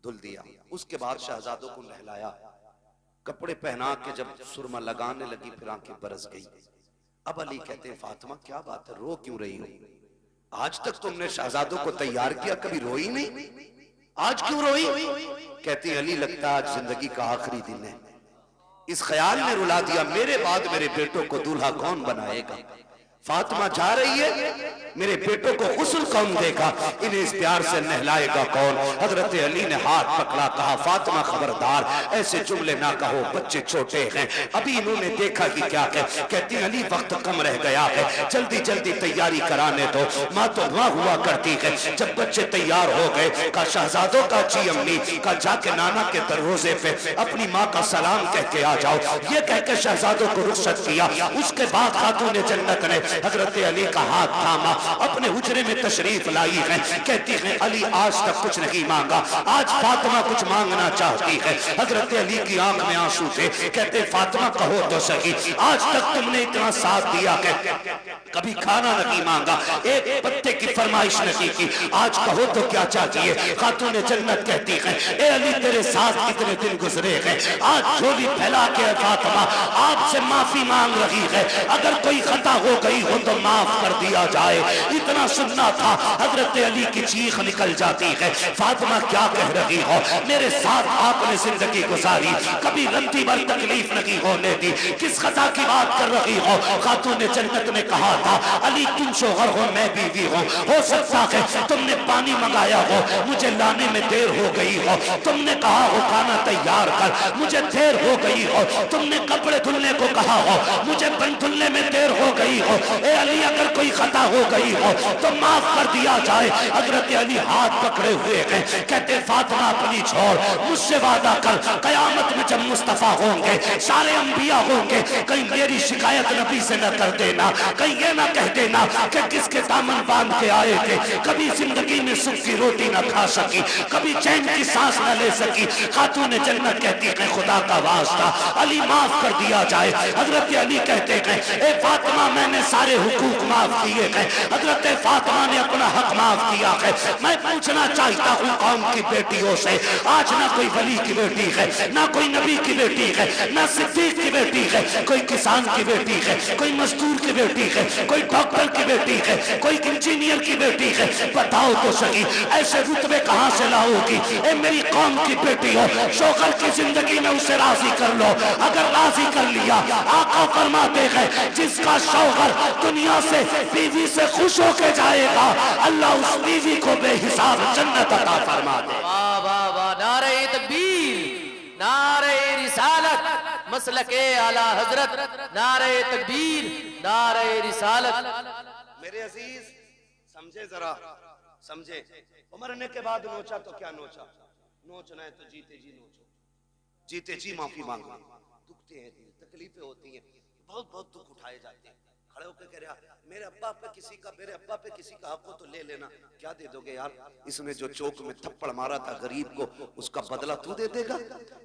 धुल दिया। उसके बाद शहजादों को नहलाया, कपड़े पहना के जब सुरमा लगाने लगी फिर आंखें बरस गई। अब अली कहते हैं फातिमा क्या बात है, रो क्यों रही हो? आज तक तुमने शहजादों को तैयार किया, कभी रोई नहीं, आज क्यों रोई? कहती है अली लगता है आज जिंदगी का आखिरी दिन है, इस ख्याल ने रुला दिया मेरे बाद मेरे बेटों को दूल्हा कौन बनाएगा। फातिमा जा रही है, मेरे बेटों को गुस्ल कौन देगा, इन्हें इस प्यार से नहलाएगा कौन। हजरत अली ने हाथ पकड़ा, कहा फातिमा खबरदार ऐसे जुमले ना कहो, बच्चे छोटे हैं, अभी इन्होंने देखा कि क्या कहती अली वक्त कम रह गया है, जल्दी जल्दी तैयारी कराने दो। माँ तो वहां हुआ करती है, जब बच्चे तैयार हो गए का शहजादों का जी अम्मी का जाके नाना के दरवाजे पे अपनी माँ का सलाम कह के आ जाओ, ये कह के शहजादों को रुखसत किया। उसके बाद खातून जन्नत ने हजरत अली का हाथ थामा, अपने हुजरे में तशरीफ लाई है, कहती है अली आज तक कुछ नहीं मांगा, आज फातिमा कुछ मांगना चाहती है। हजरत अली की आंख में आंसू थे, कहते फातिमा कहो तो सही, आज तक तुमने इतना साथ दिया है, कभी खाना नहीं मांगा, एक पत्ते की फरमाइश नहीं की, आज कहो तो क्या चाहिए। खातून जन्नत कहती है ए अली तेरे साथ कितने दिन गुजरे हैं, आज झोली फैला के फातिमा आपसे माफी मांग रही है, अगर कोई खता हो गई हो तो माफ कर दिया जाए। इतना सुनना था, हजरत अली की चीख निकल जाती है, फातिमा क्या कह रही हो, मेरे साथ आपने जिंदगी गुजारी, कभी रत्ती भर तकलीफ नहीं होने दी, किस खता की बात कर रही हो। खातून जन्नत ने कहा था अली तुम शोहर हो मैं बीवी हो सकता है तुमने पानी मंगाया हो, मुझे लाने में देर हो गई हो, तुमने कहा हो खाना तैयार कर, मुझे देर हो गई हो, तुमने कपड़े धुलने को कहा हो, मुझे बन धुलने में देर हो गई हो, ए अली अगर कोई खता हो गई हो तो माफ कर दिया जाए। हजरत अली हाथ पकड़े हुए हैं, कहते फातिमा अपनी छोड़, मुझसे वादा कर कयामत में जब मुस्तफा होंगे सारे अंबिया होंगे, कहीं मेरी शिकायत नबी से न कर देना, कहीं ये ना कह देना कि किसके दामन बांध के आए थे, कभी जिंदगी में सुख की रोटी ना खा सकी, कभी चैन की सांस न ले सकी। खातून जन्नत कहती है खुदा का वास्ता अली माफ कर दिया जाए। हजरत अली कहते हैं ए फातिमा मैंने सारे हुकूक माफ किए हैं, हजरत फातिमा ने अपना हक माफ किया है। मैं पूछना चाहता हूँ कौम की बेटियों से, आज ना कोई वली की बेटी है, ना कोई नबी की बेटी है, ना सिद्दीक की बेटी है, कोई किसान की बेटी है, कोई मजदूर की बेटी है, कोई डॉक्टर की बेटी है, कोई इंजीनियर की बेटी है, बताओ तो सही ऐसे रुतबे कहां से लाओगी। ए मेरी कौम की बेटी हो, शोहर की जिंदगी में उसे राजी कर लो, अगर राजी कर लिया आका फरमाते हैं जिसका शौहर दुनिया से बीवी से खुश होके जाएगा अल्लाह उस बीवी को बेहिसाब जन्नत अता फरमा दे। वाह वाह वाह, नारे तकबीर, नारे रिसालत, मसलके आला हजरत, नारे तकबीर, नारे रिसालत। मेरे अजीज समझे जरा, समझे, मरने के बाद नोचा तो क्या नोचा, नोचना है तो जीते जी नोचो, जीते जी माफी मांगो। दुखते हैं दिल, तकलीफें होती हैं, बहुत बहुत दुख उठाए जाते हैं, खड़े होकर कह रहा मेरे अब्बा पे किसी का, मेरे अब्बा पे किसी का हक हो तो ले लेना, क्या दे दोगे यार, इसने जो चौक में थप्पड़ मारा था गरीब को उसका बदला तू दे देगा,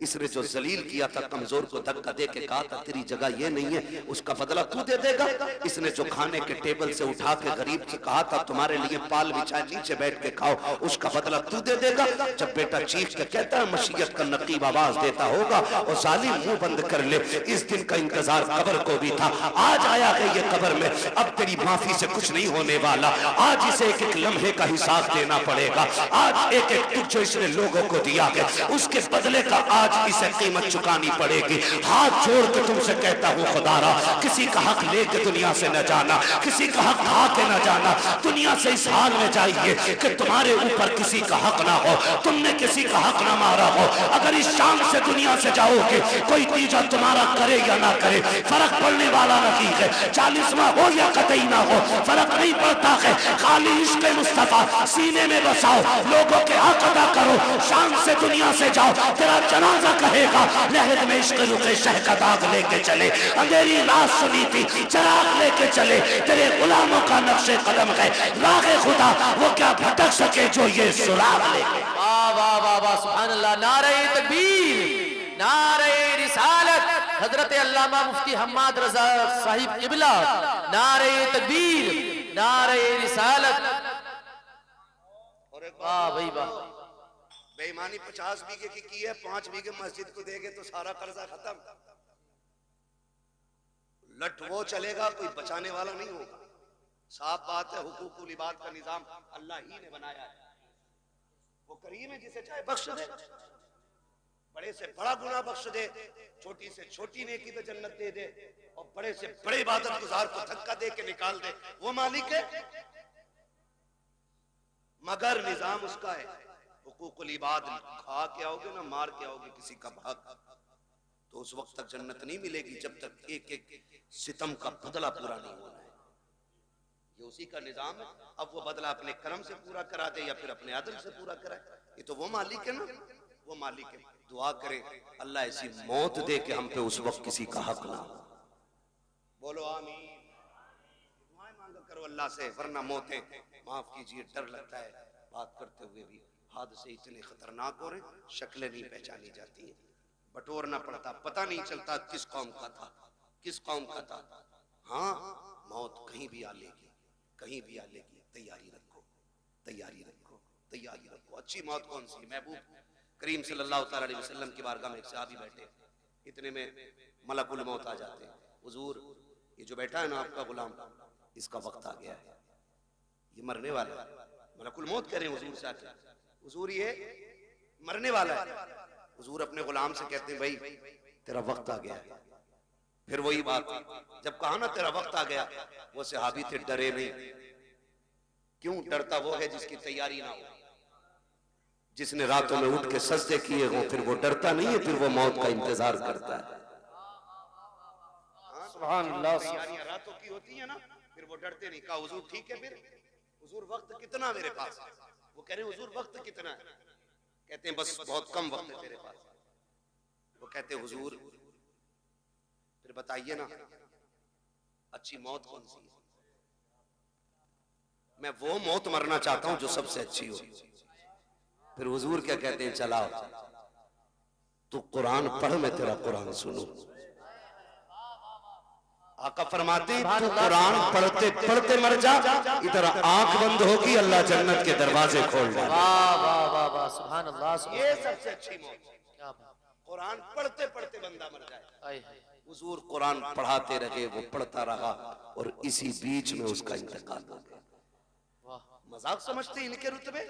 इसने जो जलील किया था कमजोर को धक्का दे के कहा था तेरी जगह ये नहीं है उसका बदला तू दे देगा, इसने जो खाने के टेबल से उठा के गरीब से कहा था तुम्हारे लिए पाल बिछाए नीचे बैठ के खाओ उसका बदला तू दे देगा। जब बेटा चीख के कहता है मशीयत का नकीब आवाज देता होगा और जालिम मुंह बंद कर ले, इस दिन का इंतजार कब्र को भी था, आज आया है ये कब्र में, अब तेरी माफी से कुछ नहीं होने वाला, आज इसे एक एक लम्हे का हिसाब देना पड़ेगा, आज एक एक दुख जो इसने लोगों को दिया है उसके बदले का आज इसे कीमत चुकानी पड़ेगी। हाथ जोड़ के तुमसे कहता हूँ खुदारा किसी का हक लेके दुनिया से न जाना, किसी का हक खा के न जाना, दुनिया से इस हाल में जाइए कि तुम्हारे ऊपर किसी का हक ना हो, तुमने किसी का हक ना मारा हो। अगर इस शान से दुनिया से जाओगे कोई तीजा तुम्हारा करे या ना करे फर्क पड़ने वाला नहीं है, 40वां हो या कतई ना हो फर्क नहीं पड़ता है, खाली इश्क मुस्तफा सीने में बसाओ, लोगों के हक अदा करो, शान से दुनिया से जाओ, तेरा जनाजा कहेगा लहद में इश्क रुखे शह का दाग लेके चले, अंधेरी रात सुनी थी चराग लेके चले, तेरे गुलामों का नक्शे कदम है रागे खुदा वो क्या भटक सके जो ये सुराग लेके। वाह वाह वाह वाह, सुभान अल्लाह, नारे तकबीर, नारे रिसालत, हजरत अल्लामा मुफ्ती हम्माद रजा साहिब किबला, नारे तकबीर, नारे रिसालत। और एक वाह भाई वाह, बेईमानी 50 बीघे की है, 5 बीघे मस्जिद को देंगे तो सारा कर्जा खत्म, लट वो चलेगा, कोई बचाने वाला नहीं होगा। साफ बात है, हुकूकुल इबाद का निजाम अल्लाह ही ने बनाया है, वो करीम है जिसे चाहे बख्श दे। बड़े से बड़ा गुनाह बख्श दे, छोटी से छोटी नेकी पे जन्नत दे दे, और बड़े से बड़े इबादत गुजार को धक्का दे के निकाल दे, वो मालिक है। मगर निजाम उसका है, हुकूकुल इबाद खा के आओगे ना मार के आओगे किसी का हक, तो उस वक्त तक जन्नत नहीं मिलेगी जब तक एक एक सितम का बदला पूरा नहीं होना है। ये उसी का निजाम है। अब वो बदला अपने कर्म से पूरा करा दे या फिर अपने अदल से पूरा कराए, ये तो वो मालिक है ना, वो मालिक है। दुआ करें अल्लाह ऐसी मौत दे के हम पे उस वक्त किसी का हक ना हो। बोलो आमीन। दुआएं मांगा करो अल्लाह से, वरना मौतें, माफ कीजिए, डर लगता है बात करते हुए भी। हादसे इतने खतरनाक हो रहे, शक्लें नहीं पहचानी जाती हैं, बटोरना पड़ता, पता नहीं चलता किस कौम का था, किस कौम का था। हाँ, मौत कहीं भी आ लेगी, कहीं भी आ लेगी। तैयारी रखो, तैयारी रखो, तैयारी रखो। अच्छी मौत कौन सी? महबूब करीम सल्लल्लाहु अलैहि वसल्लम की बारगाह में एक सहाबी बैठे, इतने में मलकुल मौत आ जाते हैं। हुजूर, ये जो बैठा है ना आपका गुलाम, इसका वक्त आ गया है, ये मरने वाला है। मलकुल मौत कह रहे हैं हुजूर से आके, हुजूर ये मरने वाला है। हुजूर अपने गुलाम से कहते हैं, भाई तेरा वक्त आ गया है। फिर वही बात, जब कहा ना तेरा वक्त आ गया, वो सहाबी थे डरे नहीं। क्यों डरता वो है जिसकी तैयारी ना हो, जिसने रातों में उठ के सजदे किए हों, फिर वो डरता नहीं है, फिर वो मौत का इंतजार करता है। सुभान अल्लाह। तैयारियां रातों की होती है ना, फिर वो डरते नहीं। कहा हुजूर ठीक है, फिर हुजूर वक्त कितना मेरे पास? वो कह रहे हुजूर वक्त कितना है? कहते हैं बस बहुत कम वक्त है तेरे पास। वो कहते हैं हुजूर फिर बताइए ना अच्छी मौत कौन सी है? मैं वो मौत मरना चाहता हूं जो सबसे अच्छी हो। फिर हुजूर क्या कहते हैं, चलाओ तू कुरान पढ़, मैं तेरा कुरान सुनूं। आका फरमाते हैं तू कुरान पढ़ते पढ़ते मर जा, इधर आंख बंद होगी अल्लाह जन्नत के दरवाजे खोल दे। वाह वाह वाह वाह, सुभान अल्लाह। ये सबसे अच्छी मौत, क्या बात, कुरान पढ़ते पढ़ते बंदा मर जाए। आए हाय। हुजूर कुरान पढ़ाते रहे, वो पढ़ता रहा, और इसी बीच में उसका इंतकाल हो गया। वाह, मजाक समझते इनके रुतबे?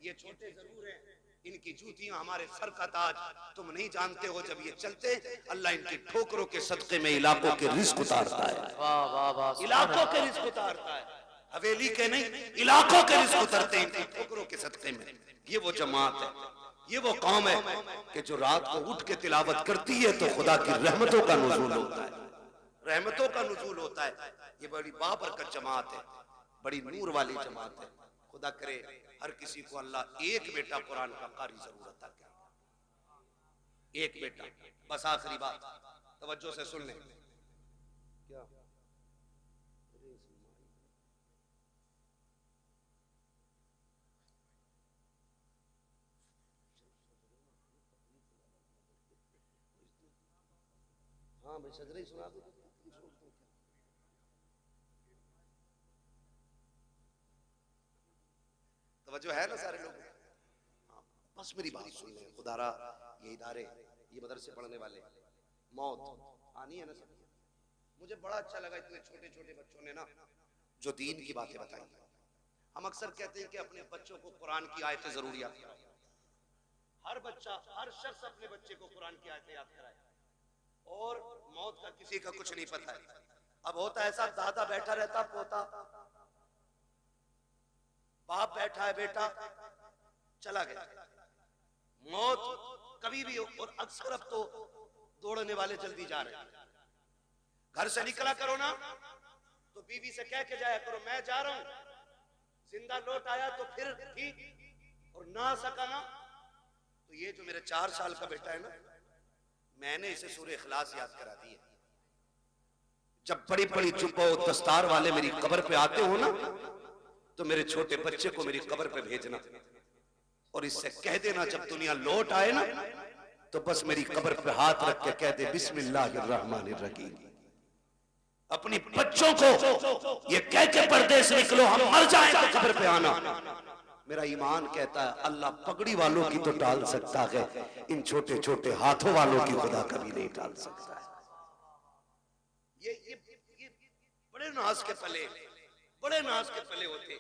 ये छोटे जरूर हैं, इनकी जूतियां हमारे सर का ताज। तुम नहीं जानते हो जब ये चलते, अल्लाह इनकी ठोकरों के सदके में इलाकों के रिस्क उतारता है। वाह वाह वाह, इलाकों के रिस्क उतारता है, हवेली के नहीं, इलाकों के रिस्क उतरते हैं इनकी ठोकरों के सदके में। ये वो जमात है, ये वो कौम है कि जो रात को उठ के तिलावत करती है तो खुदा की रहमतों का नुज़ूल होता है, रहमतों का नुज़ूल होता है। ये बड़ी बाबरकत जमात है, बड़ी नूर वाली जमात है। खुदा करे हर किसी को अल्लाह एक बेटा कुरान का कारी जरूर अता करे, एक बेटा। बस आखिरी बात तवज्जो से सुन लें। क्या हाँ भाई सजरे ही सुना दो। तवज्जो है ना सारे लोग? हाँ, बस मेरी बात सुन लें। खुदारा ये इदारे, ये मदरसे पढ़ने वाले, मौत आनी है ना सब। मुझे बड़ा अच्छा लगा इतने छोटे छोटे बच्चों ने ना जो दीन की बातें बताई। हम अक्सर कहते हैं कि अपने बच्चों को कुरान की आयतें जरूर याद कराएं। हर बच्चा, हर शख्स अपने बच्चे को कुरान की आयतें याद कराए। और मौत का किसी का कुछ नहीं पता है। अब होता ऐसा, दादा बैठा रहता, पोता, बाप बैठा है, बेटा चला गया, मौत कभी भी हो। और अक्सर अब तो दौड़ने वाले जल्दी जा रहे हैं। घर से निकला करो ना तो बीवी से कह के जाया करो मैं जा रहा हूं, जिंदा लौट आया तो फिर ठीक, और ना आ सका ना तो ये जो मेरे 4 साल का बेटा है ना, मैंने इसे सूरह इखलास याद करा दी है। जब बड़ी बड़ी जुब्बा और दस्तार वाले मेरी कब्र पे आते हो ना, तो मेरे छोटे बच्चे को मेरी कब्र पे भेजना और इससे कह देना जब दुनिया लौट आए ना तो बस मेरी कब्र पे हाथ रख के कह दे बिस्मिल्लाहिर्रहमानिर्रहीम। अपनी बच्चों को ये कह के परदेश निकलो, हम मर जाएं तो कब्र पे आना। मेरा ईमान कहता है अल्लाह पगड़ी वालों की तो टाल सकता है, इन छोटे छोटे हाथों वालों की खुदा कभी नहीं टाल सकता है। ये बड़े नाज के पले, बड़े नाज के पले होते।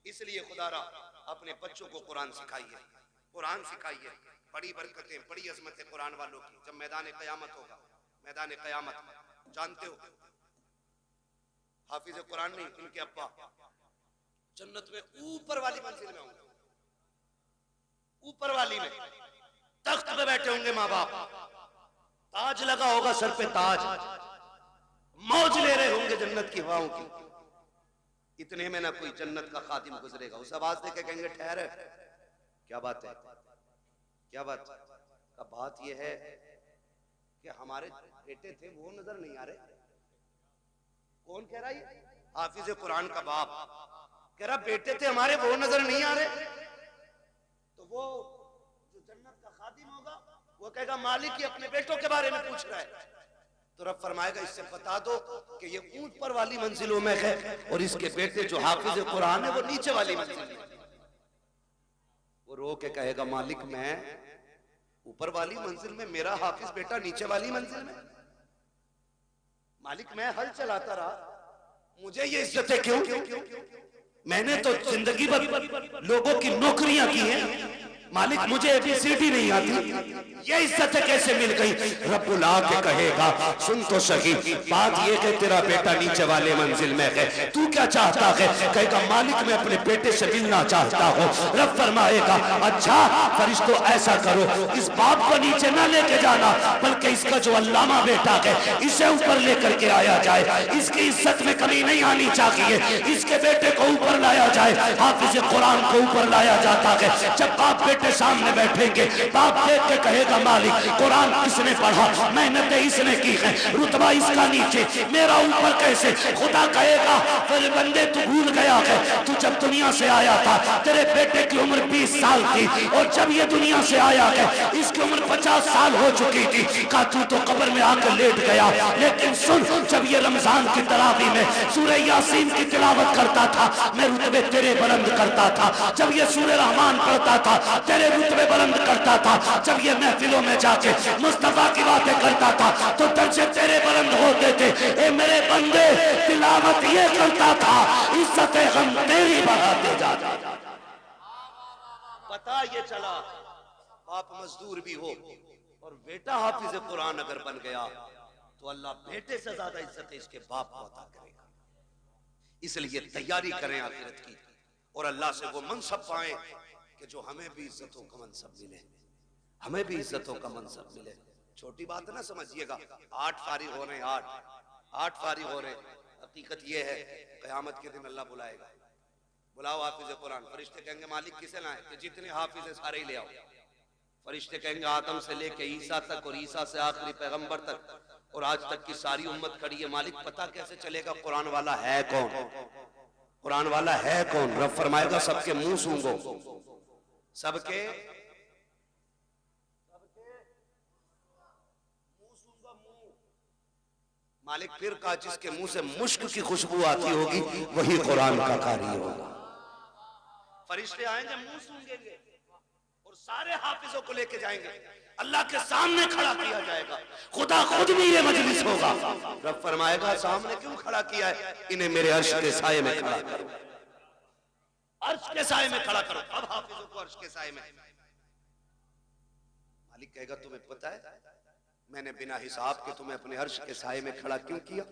इसलिए खुदारा अपने बच्चों को कुरान सिखाइए, कुरान सिखाइए। बड़ी बरकतें, बड़ी अजमतें कुरान वालों की। जब मैदान क़यामत होगा, मैदान क़यामत जानते हो, हाफिज कुरान नहीं, इनके अब्बा जन्नत में ऊपर वाली मंजिल में होंगे, ऊपर वाली में तख्त पे बैठे होंगे माँ बाप, ताज लगा होगा सर पे, ताज, मौज ले रहे होंगे जन्नत की हवाओं की। इतने में ना कोई जन्नत का खादिम गुजरेगा, उस आवाज दे के कहेंगे ठहर, क्या बात है, क्या बात का बात यह है कि हमारे बेटे थे वो नजर नहीं आ रहे। कौन कह रहा है? हाफिज कुरान का बाप कह रहा बेटे थे हमारे वो नजर नहीं आ रहे। तो वो जो जन्नत का खादिम होगा वो कहेगा मालिक ही अपने बेटों के बारे में पूछ रहा है। तो रब फरमाएगा इससे बता दो कि ये ऊपर वाली मंजिलों में है और इसके बेटे जो हाफिज कुरान है वो नीचे वाली मंजिल में। वो रो के कहेगा मालिक मैं ऊपर वाली मंजिल में, मेरा हाफिज बेटा नीचे वाली मंजिल में। मालिक मैं हल चलाता रहा, मुझे ये इज्जतें क्यों? मैंने तो जिंदगी भर लोगों की नौकरियां की हैं, मालिक मुझे ABCD नहीं आती, ये इज्जत कैसे मिल गई? रब्बुल आके कहेगा सुन तो सही, बात ये कि तेरा बेटा नीचे वाले मंजिल में है, तू क्या चाहता है? कहेगा मालिक मैं अपने बेटे से मिलना चाहता हूँ। रब फरमाएगा अच्छा फरिश्तों ऐसा करो, इस बाप को नीचे ना लेके जाना, बल्कि इसका जो अल्लामा बेटा है इसे ऊपर लेकर के आया जाए, इसकी इज्जत में कमी नहीं आनी चाहिए, इसके बेटे को ऊपर लाया जाए। हाफिज कुरान को ऊपर लाया जाता है। जब बाप बेटे सामने बैठेंगे, बाप देख के कहेगा मालिक कुरान किसने पढ़ा, मेहनत इसने की है, रुतबा इसका नीचे, मेरा ऊपर कैसे? खुदा कहेगा फिर बंदे तू भूल गया है, तू जब दुनिया से आया था तेरे बेटे की उम्र 20 साल थी और जब ये दुनिया से आया है इसकी उम्र 50 साल हो चुकी थी। का तू तो कब्र में आकर लेट गया, लेकिन सुन जब ये रमजान की तरावी में सूरह यासीन की तिलावत करता था मैं रुतबे तेरे बुलंद करता था, जब ये सूरह रहमान पढ़ता था तेरे रुतबे बुलंद करता था, जब ये महफिलों में जाके मुस्तफा की बातें करता था तो दर्जे तेरे बुलंद होते थे। ए मेरे बंदे तिलावत ये करता था, इज्जतें हम तेरी बढ़ाते जाते। पता ये चला बाप मजदूर भी हो और बेटा हाफिज कुरान अगर बन गया तो अल्लाह बेटे से ज्यादा इज्जत इसके बाप को अता करेगा। इसलिए तैयारी करें आखिरत की और अल्लाह से वो मनसब पाएं कि जो हमें भी इज्जतों का मनसब मिले, हमें भी इज्जतों का मनसब मिले। छोटी बात ना समझिएगा, 8 फारिग हो रहे हैं, 8 फारिग हो रहे हैं। हकीकत ये है क़यामत के दिन अल्लाह बुलाएगा, बुलाओ हाफिज कुरान। फरिश्ते कहेंगे मालिक किसे लाए? कि जितने हाफिज है सारे ही ले आओ। फरिश्ते कहेंगे आदम से लेके ईसा तक और ईसा से आखिरी पैगंबर तक और आज तक की सारी उम्मत खड़ी है, मालिक पता कैसे चलेगा कुरान वाला है कौन? कुरान वाला है कौन? रब फरमाएगा सबके मुंह सूंघो, सबके मुंह सूंघो, मुंह। मालिक फिर कहा जिसके मुंह से मुश्क की खुशबू आती होगी वही कुरान का कारी होगा। फरिश्ते आएंगे मुंह सूंघेंगे और सारे हाफिजों को लेके जाएंगे, अल्लाह के सामने खड़ा किया जाएगा। खुदा खुद भी ये मजलिस होगा। रब फरमाएगा सामने क्यों खड़ा किया है? इन्हें मेरे अर्श के साये में खड़ा करो, अर्श के साये में खड़ा करो। अब हाफिजों को अर्श के साये में। मालिक कहेगा तुम्हें पता है मैंने बिना हिसाब के तुम्हें अपने अर्श के साये में खड़ा क्यों किया?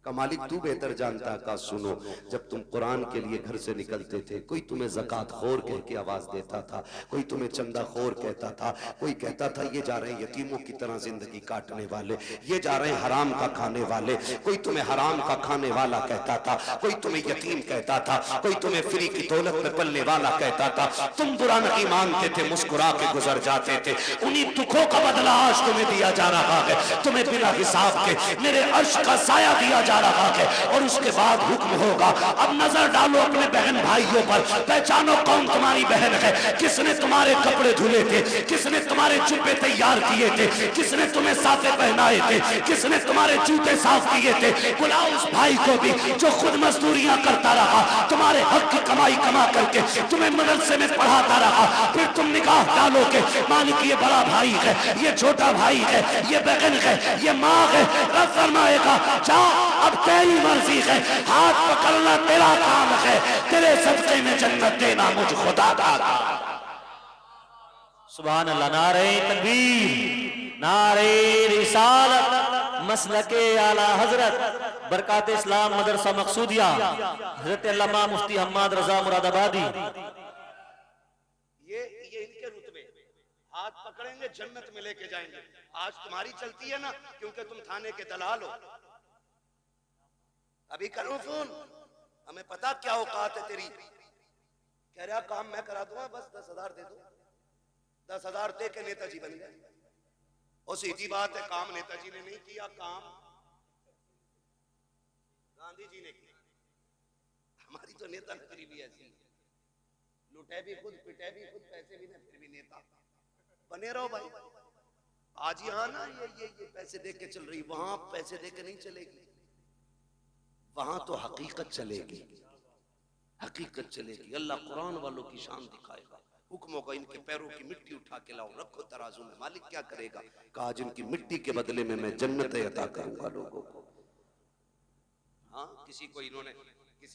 का मालिक तू बेहतर जानता का। सुनो जब तुम कुरान के लिए घर से निकलते थे कोई तुम्हें ज़कात खोर कह के आवाज देता था, कोई तुम्हें चंदा खोर कहता था, कोई कहता था ये जा रहे हैं यतीमों की तरह जिंदगी काटने वाले, ये जा रहे हैं हराम का खाने वाले, कोई तुम्हें हराम का खाने वाला कहता था, कोई तुम्हें यतीम कहता था, कोई तुम्हें फ्री की दौलत में पलने वाला कहता था। तुम बुरा नहीं मानते थे, मुस्कुरा के गुजर जाते थे। उन्हीं दुखों का बदला आज तुम्हें दिया जा रहा है। तुम्हें बिना हिसाब के मेरे अर्श का साया दिया जा रहा है और उसके बाद हुक्म होगा अब नजर डालो अपने बहन भाइयों पर, पहचानो कौन तुम्हारी बहन है, किसने तुम्हारे कपड़े धुले थे, किसने तुम्हारे जुब्बे तैयार किए थे, किसने तुम्हें साफे पहनाए थे, किसने तुम्हारे जूते साफ किए थे। बुलाओ उस भाई को भी जो खुद मजदूरियां करता रहा, तुम्हारे हक की कमाई कमा करके तुम्हें मदरसे में पढ़ाता रहा, फिर तुम निकाह डालोगे मालिक ये बड़ा भाई है, ये छोटा भाई है, ये बहन है, ये माँ है। रब फरमाएगा जा अब तेरी मर्जी है, हाथ पकड़ना तेरा काम है, तेरे सदके में जन्नत देना मुझ खुदा का। सुभान अल्लाह। नारे तकबीर, नारे रिसालत, मसलके आला हजरत, बरकात इस्लाम मदरसा मकसूदिया, हजरत अल्लामा मुफ्ती हम्माद रजा मुरादाबादी। ये इनके रुतबे, हाथ पकड़ेंगे जन्नत में लेके जाएंगे। आज तुम्हारी चलती है ना, क्योंकि तुम थाने के दलाल हो। अभी करूं फोन, हमें पता क्या औकात है तेरी। कह रहा काम मैं करा दूंगा, बस 10,000 दे दो। 10,000 दे के नेताजी बन गए। और सीधी बात है, काम नेताजी ने नहीं किया, काम गांधी जी ने किया। हमारी तो नेता नगरी भी ऐसी है, लुटे भी खुद, पिटे भी खुद, पैसे भी नहीं, फिर भी नेता बने रहो भाई। आज यहाँ ना ये पैसे दे के चल रही, वहां पैसे दे के नहीं चलेगी। वहां तो हकीकत चलेगी, हकीकत चलेगी। अल्लाह कुरान वालों की शान दिखाएगा। हुक्म होगा इनके पैरों की मिट्टी उठा के लाओ, रखो तराजू में। मालिक क्या करेगा? कहा जिनकी मिट्टी के बदले में मैं जन्नतें अता करूंगा लोगों को। हाँ, किसी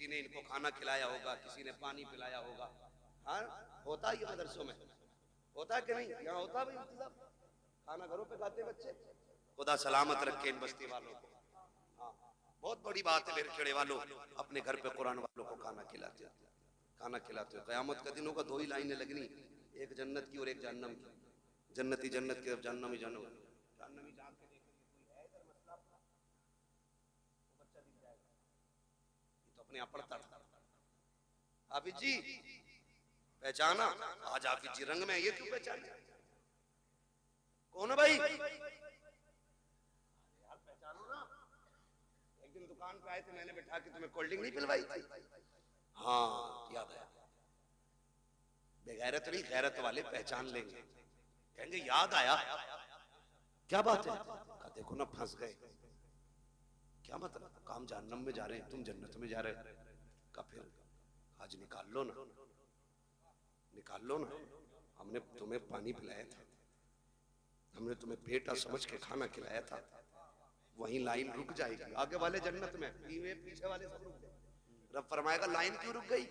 ने इनको खाना खिलाया होगा, किसी ने पानी पिलाया होगा। हाँ, होता है ये मदरसों में, होता है कि नहीं? यहाँ होता भाई इंतजाम, खाना घरों पे खाते बच्चे। खुदा सलामत रखे इन बस्ती वालों को। हाँ, बहुत बड़ी बात है मेरे खेड़े वालों, अपने घर पे कुरान वालों को खाना खिलाते हो, खाना खिलाते हो। क़यामत का दिन होगा, 2 ही लाइनें लगनी, एक जन्नत की और एक जहन्नम की। जन्नती जन्नत की, जहन्नमी जहन्नम। जहन्नमी जान के देखेंगे कोई है इधर मसला, वो बच्चा दिख जाएगा। ये तो अपने आप पढ़ता था। हाफिज जी पहचाना? आज हाफिज जी रंग में, ये क्यों पहचाने? कौन है भाई? यार पहचानो ना। एक दिन दुकान पे आए थे, मैंने बैठा के तुम्हें कोल्ड ड्रिंक नहीं पिलवाई थी? हाँ याद आया। बेगैरत नहीं, गैरत वाले पहचान लेंगे, कहेंगे याद आया। क्या बात है? देखो ना फंस गए। क्या मतलब? काम जहन्नम में जा रहे हैं, तुम जन्नत में जा रहे हो। का फिर आज निकाल लो ना, निकाल लो ना। हमने तुम्हें पानी पिलाया था, हमने तुम्हें बेटा समझ के खाना खिलाया था। वहीं लाइन रुक जाएगी, आगे वाले जन्नत में, पीछे वाले सब रुक गए। रब फरमाएगा लाइन क्यों रुक गई?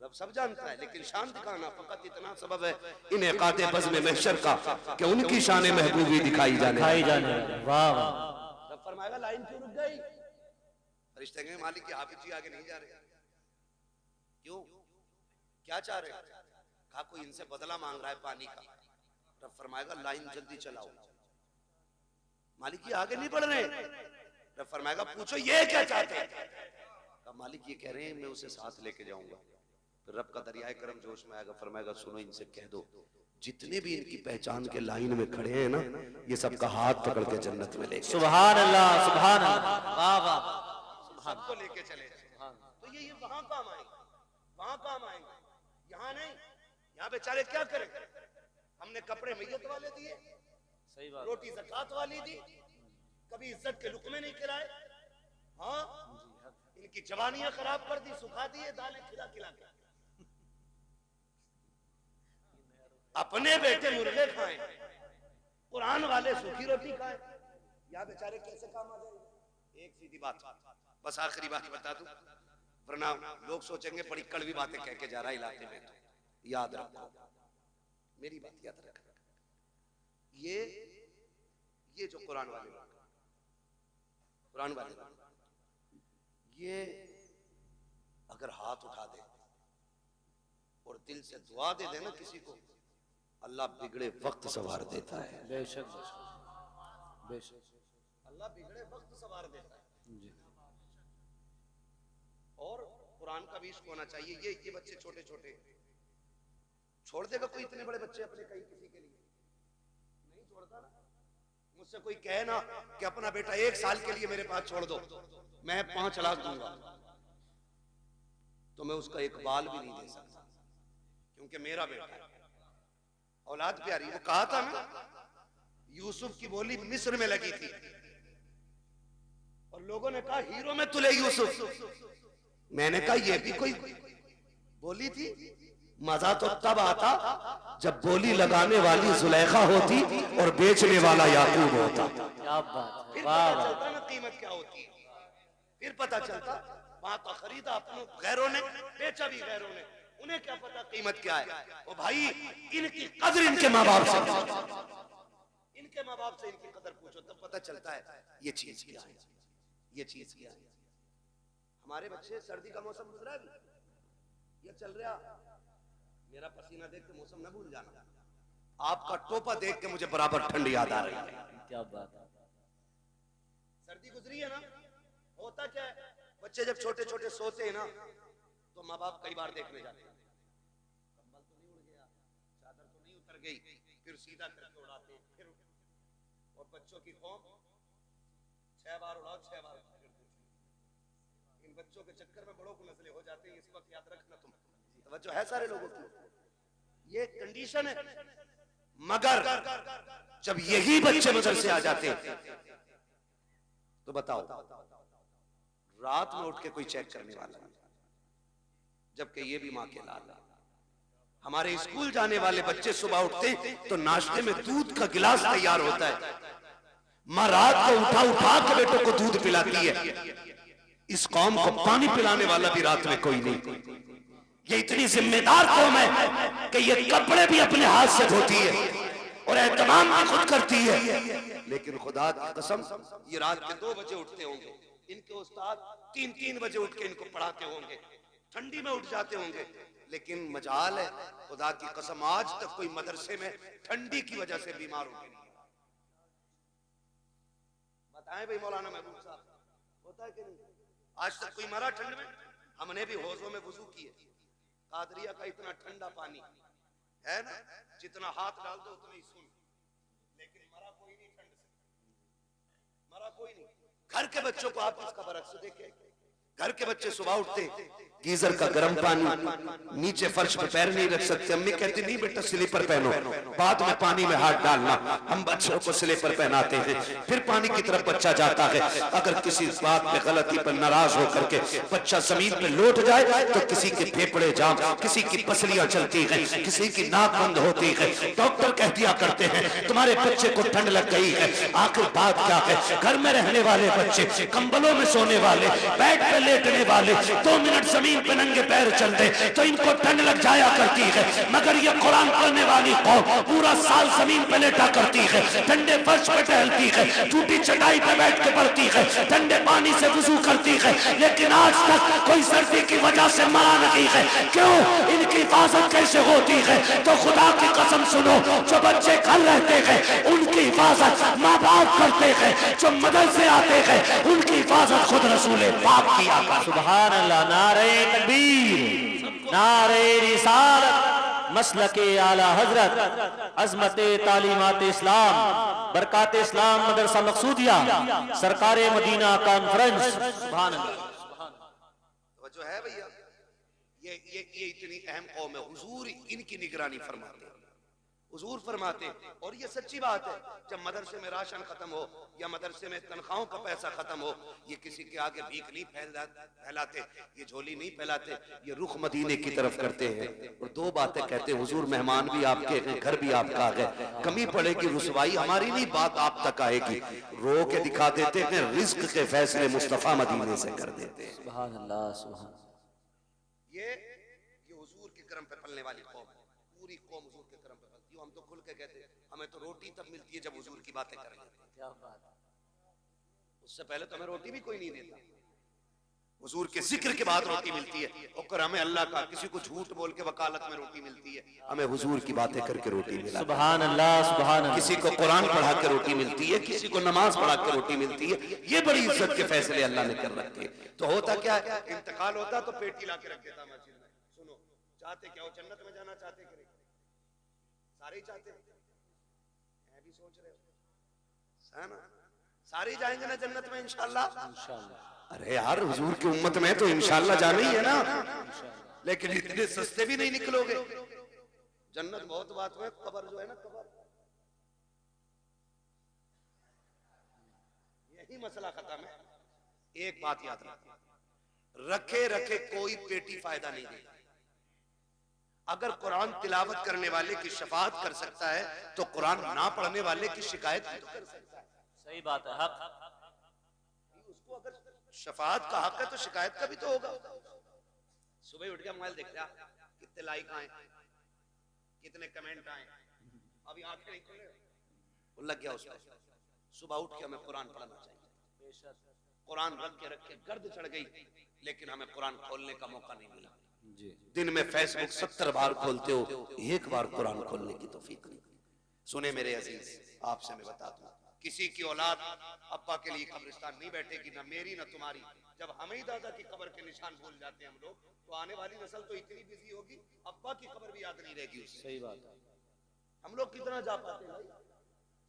रब सब जानता है, लेकिन शान दिखाना फकत इतना सबब है इन्हें काते बज़्म महशर का कि उनकी शान महबूबी दिखाई जाने। वाह वाह। रब फरमाएगा लाइन क्यों रुक गई? फरिश्ते कहेंगे मालिक की हाफिज जी आगे नहीं जा रहे। क्यों? क्या चाह रहे? कहा कोई इनसे बदला मांग रहा है पानी का। रब फरमाएगा लाइन जल्दी चलाओ। मालिक ये आगे नहीं बढ़ रहे। रब फरमाएगा पूछो ये क्या चाहते हैं? मालिक ये कह रहे हैं मैं उसे साथ लेके जाऊंगा। फिर रब का दरियाए करम जोश में आएगा, फरमाएगा सुनो इनसे कह दो जितने भी इनकी पहचान के लाइन में खड़े हैं ना, ये सबका हाथ पकड़ के जन्नत में लेके। सुभान अल्लाह, सुभान अल्लाह, वाह वाह। सबको लेके चले। तो ये वहां काम आएंगे, वहां काम आएंगे, यहाँ नहीं। यहाँ बेचारे क्या करें? हमने कपड़े मैयत वाले दिए, सही बात, रोटी ज़कात वाली दी, कभी इज्जत के लुकमे नहीं खिलाए। हाँ, इनकी जवानियां खराब कर दी, सुखा दिए दालें खिला खिला के। अपने बेटे मुर्गे खाए, कुरान वाले सूखी रोटी खाए। या बेचारे कैसे काम आ जाएंगे? एक सीधी बात, बस आखिरी बात बता दूं, वरना लोग सोचेंगे बड़ी कड़वी बातें कह के जा रहा है इलाके में। तो याद रखो, मेरी बात याद रखो। ये जो कुरान वाले ये अगर हाथ उठा दे और दिल से दुआ दे देना किसी को, अल्लाह बिगड़े वक्त सवार देता है। बेशक बेशक, अल्लाह बिगड़े वक्त सवार देता है जी। और कुरान का भी इश्क होना चाहिए। ये बच्चे छोटे छोटे छोड़ देगा कोई इतने बड़े बच्चे अपने कहीं किसी के लिए? नहीं छोड़ता ना। मुझसे कोई कहे ना कि अपना बेटा 1 साल के लिए मेरे पास छोड़ दो, मैं 5 लाख दूंगा, तो मैं उसका एक बाल भी नहीं दे सकता, क्योंकि मेरा बेटा है। औलाद प्यारी। वो कहा था ना, यूसुफ की बोली मिस्र में लगी थी और लोगों ने कहा हीरो में तुले यूसुफ। मैंने कहा ये भी कोई बोली थी? मजा तो तब आता जब बोली लगाने वाली जुलेखा होती और बेचने वाला याकूब होता। क्या बात, फिर पता चलता ना कीमत क्या होती है। फिर पता चलता वहां तो खरीदा अपनों गैरों ने, बेचा भी गैरों ने। उन्हें क्या पता कीमत क्या है। ओ भाई, इनकी कदर इनके माँ बाप से, इनके माँ बाप से इनकी कदर पूछो, तब पता चलता है ये चीज क्या है, ये चीज क्या है। हमारे बच्चे, सर्दी का मौसम गुजरा है, ये चल रहा, मेरा पसीना देख के मौसम न भूल जाना, आपका टोपा देख के मुझे बराबर ठंड याद आ रही है। क्या बात है। सर्दी गुजरी है ना, होता क्या है, बच्चे जब छोटे छोटे सोते हैं ना, तो माँ बाप कई बार देखने जाते हैं, कंबल तो नहीं उड़ गया, चादर तो नहीं उतर गई, फिर सीधा करके उड़ाते हैं, फिर और बच्चों की कौम 6 बार उड़ाओ 6 बार। इन बच्चों के चक्कर में बड़ों को नजले हो जाते हैं, इस वक्त याद रखना तुम, तवज्जो है सारे लोगों की, ये कंडीशन है। मगर जब यही बच्चे मदरसे आ जाते हैं तो बताओ, रात में उठ के कोई चेक करने वाला नहीं, जबकि ये भी माँ के लाल। हमारे स्कूल जाने वाले बच्चे सुबह उठते तो नाश्ते में दूध का गिलास तैयार होता है, माँ रात को उठा उठा के बेटों को दूध पिलाती है। इस कौम को पानी पिलाने वाला भी रात में कोई नहीं। ये इतनी जिम्मेदार कौम है कि ये कपड़े भी अपने हाथ से धोती है और एहतमाम भी खुद करती है, लेकिन खुदा की कसम ये रात के 2 बजे उठते होंगे, इनके उस्ताद 3-3 बजे उठ के इनको पढ़ाते होंगे, ठंडी में उठ जाते होंगे, लेकिन मजाल है खुदा की कसम आज तक कोई मदरसे में ठंडी की वजह से बीमार हो गए। बताएं भाई मौलाना महबूब साहब, होता है कि नहीं? आज तक कोई मरा ठंड में? हमने भी हौजों में वुजू किए, कादरिया का इतना ठंडा पानी है ना, जितना हाथ डाल दो उतना ही सुन, लेकिन मरा कोई नहीं ठंड से, मरा कोई नहीं। घर के बच्चों को आप इसका बरक्स देखें, घर के बच्चे सुबह उठते गीजर का गर्म पानी, नीचे फर्श पर पैर नहीं रख सकते, अम्मी कहती नहीं बेटा स्लीपर पहनो, बाद में पानी में हाथ डालना। हम बच्चों को स्लीपर पहनाते हैं, फिर पानी की तरफ बच्चा जाता है। अगर किसी बात पे गलती पर नाराज होकर के बच्चा जमीन पे लौट जाए तो किसी के फेफड़े जाम, किसी की पसलियां चलती हैं, किसी की नाक बंद होती है। डॉक्टर कह दिया करते हैं तुम्हारे बच्चे को ठंड लग गई है। आखिर बात क्या है? घर में रहने वाले बच्चे, कंबलों में सोने वाले, बेड पे लेटने वाले, 2 मिनट जमीन पे नंगे पैर चलते तो इनको ठंड लग जाया करती है, मगर ये कुरान पढ़ने वाली कौम पूरा साल जमीन पे लेटा करती है, ठंडे फर्श पे टहलती है, टूटी चटाई पे बैठ के पढ़ती है, ठंडे पानी से वुजू करती है, लेकिन आज तक कोई सर्दी की वजह से मरा नहीं है। क्यों? इनकी हिफाजत कैसे होती है? तो खुदा की कसम सुनो, जो बच्चे घर रहते हैं उनकी हिफाजत माँ बाप करते हैं, जो मदरसे आते हैं उनकी हिफाजत खुद रसूल पाक किया करते। सुभान अल्लाह। नारे तकबीर, नारे रिसालत, मसलके आला हजरत, अजमत तालीमात इस्लाम, बरकात इस्लाम मदरसा मकसूदिया, सरकार मदीना कॉन्फ्रेंस। सुभान अल्लाह। तो जो है भैया, ये इतनी अहम कौम है, हुजूर इनकी निगरानी फरमाते हैं, हुजूर फरमाते हैं। और ये सच्ची बात है, जब मदरसे में राशन खत्म हो या मदरसे में तनख्वाहों का पैसा खत्म हो, ये किसी के आगे भीख नहीं फैलाते, ये झोली नहीं फैलाते, ये रुख मदीने की तरफ करते हैं और 2 बातें कहते हैं, हुजूर मेहमान भी आपके हैं, घर भी आपका है, कमी पड़ेगी रुसवाई हमारी नहीं, बात आप तक आएगी, रो के दिखा देते हैं, रिज्क के फैसले मुस्तफा मदीने से कर देते हैं। सुभान अल्लाह। सुभान। ये हुजूर के करम पे पलने वाली कौम है, पूरी कौम हुजूर के करम पे पलती है। हम तो खुल के कहते हैं हमें तो रोटी तब मिलती है जब हुजूर की बातें करें, क्या बात है। उससे पहले तो हमें रोटी भी कोई नहीं देता, हुजूर के जिक्र के बाद रोटी मिलती है। और हमें अल्लाह का, किसी को झूठ बोल के वकालत में रोटी मिलती है, हमें हुजूर की बातें करके रोटी मिलती है। सुभान अल्लाह। सुभान अल्लाह। किसी को कुरान पढ़ा के रोटी मिलती है, किसी को नमाज पढ़ा के रोटी मिलती है। ये बड़ी इज्जत के फैसले अल्लाह ने कर रखे हैं। तो होता क्या है, इंतकाल होता तो पेटी ला के रख देता मस्जिद में। सुनो, चाहते क्या हो? जन्नत में जाना चाहते कि नहीं? सारे ही चाहते, मैं भी सोच रहे हो, है ना? सारे जाएंगे ना जन्नत में इंशाल्लाह। इंशाल्लाह। अरे यार, हुजूर की उम्मत में तो इंशाल्लाह जाना ही है ना, लेकिन इतने सस्ते भी नहीं निकलोगे। जन्नत बहुत बात में, कब्र जो है ना, कब्र, यही मसला खत्म है। एक बात याद रखो, रखे रखे कोई पेटी फायदा नहीं देगा। अगर कुरान तिलावत करने वाले की शफाअत कर सकता है तो कुरान ना पढ़ने वाले की शिकायत भी तो कर सकता है। सही बात है। हक, उसको अगर शफाअत का हक है तो शिकायत का भी तो होगा। सुबह उठ के मोबाइल देखता, कितने लाइक आए, कितने कमेंट आए, अभी आंखें नहीं खोले, वो लग गया उसमें। सुबह उठ के हमें कुरान पढ़ना चाहिए। कुरान रख के रखे गर्द चढ़ गई, लेकिन हमें कुरान खोलने का मौका नहीं मिला। दिन में फेसबुक 70 बार खोलते हो, एक बार कुरान खोलने की तौफीक नहीं। सुने मेरे अजीज, आपसे मैं बता दूं, किसी की औलाद अब्बा के लिए कब्रिस्तान नहीं बैठेगी, ना मेरी ना तुम्हारी। जब हम ही दादा की कब्र के निशान भूल जाते हैं हम लोग, तो आने वाली नस्ल तो इतनी बिजी होगी, अब्बा की कब्र भी याद नहीं रहेगी उससे। सही बात है। हम लोग कितना जा पाते हैं भाई,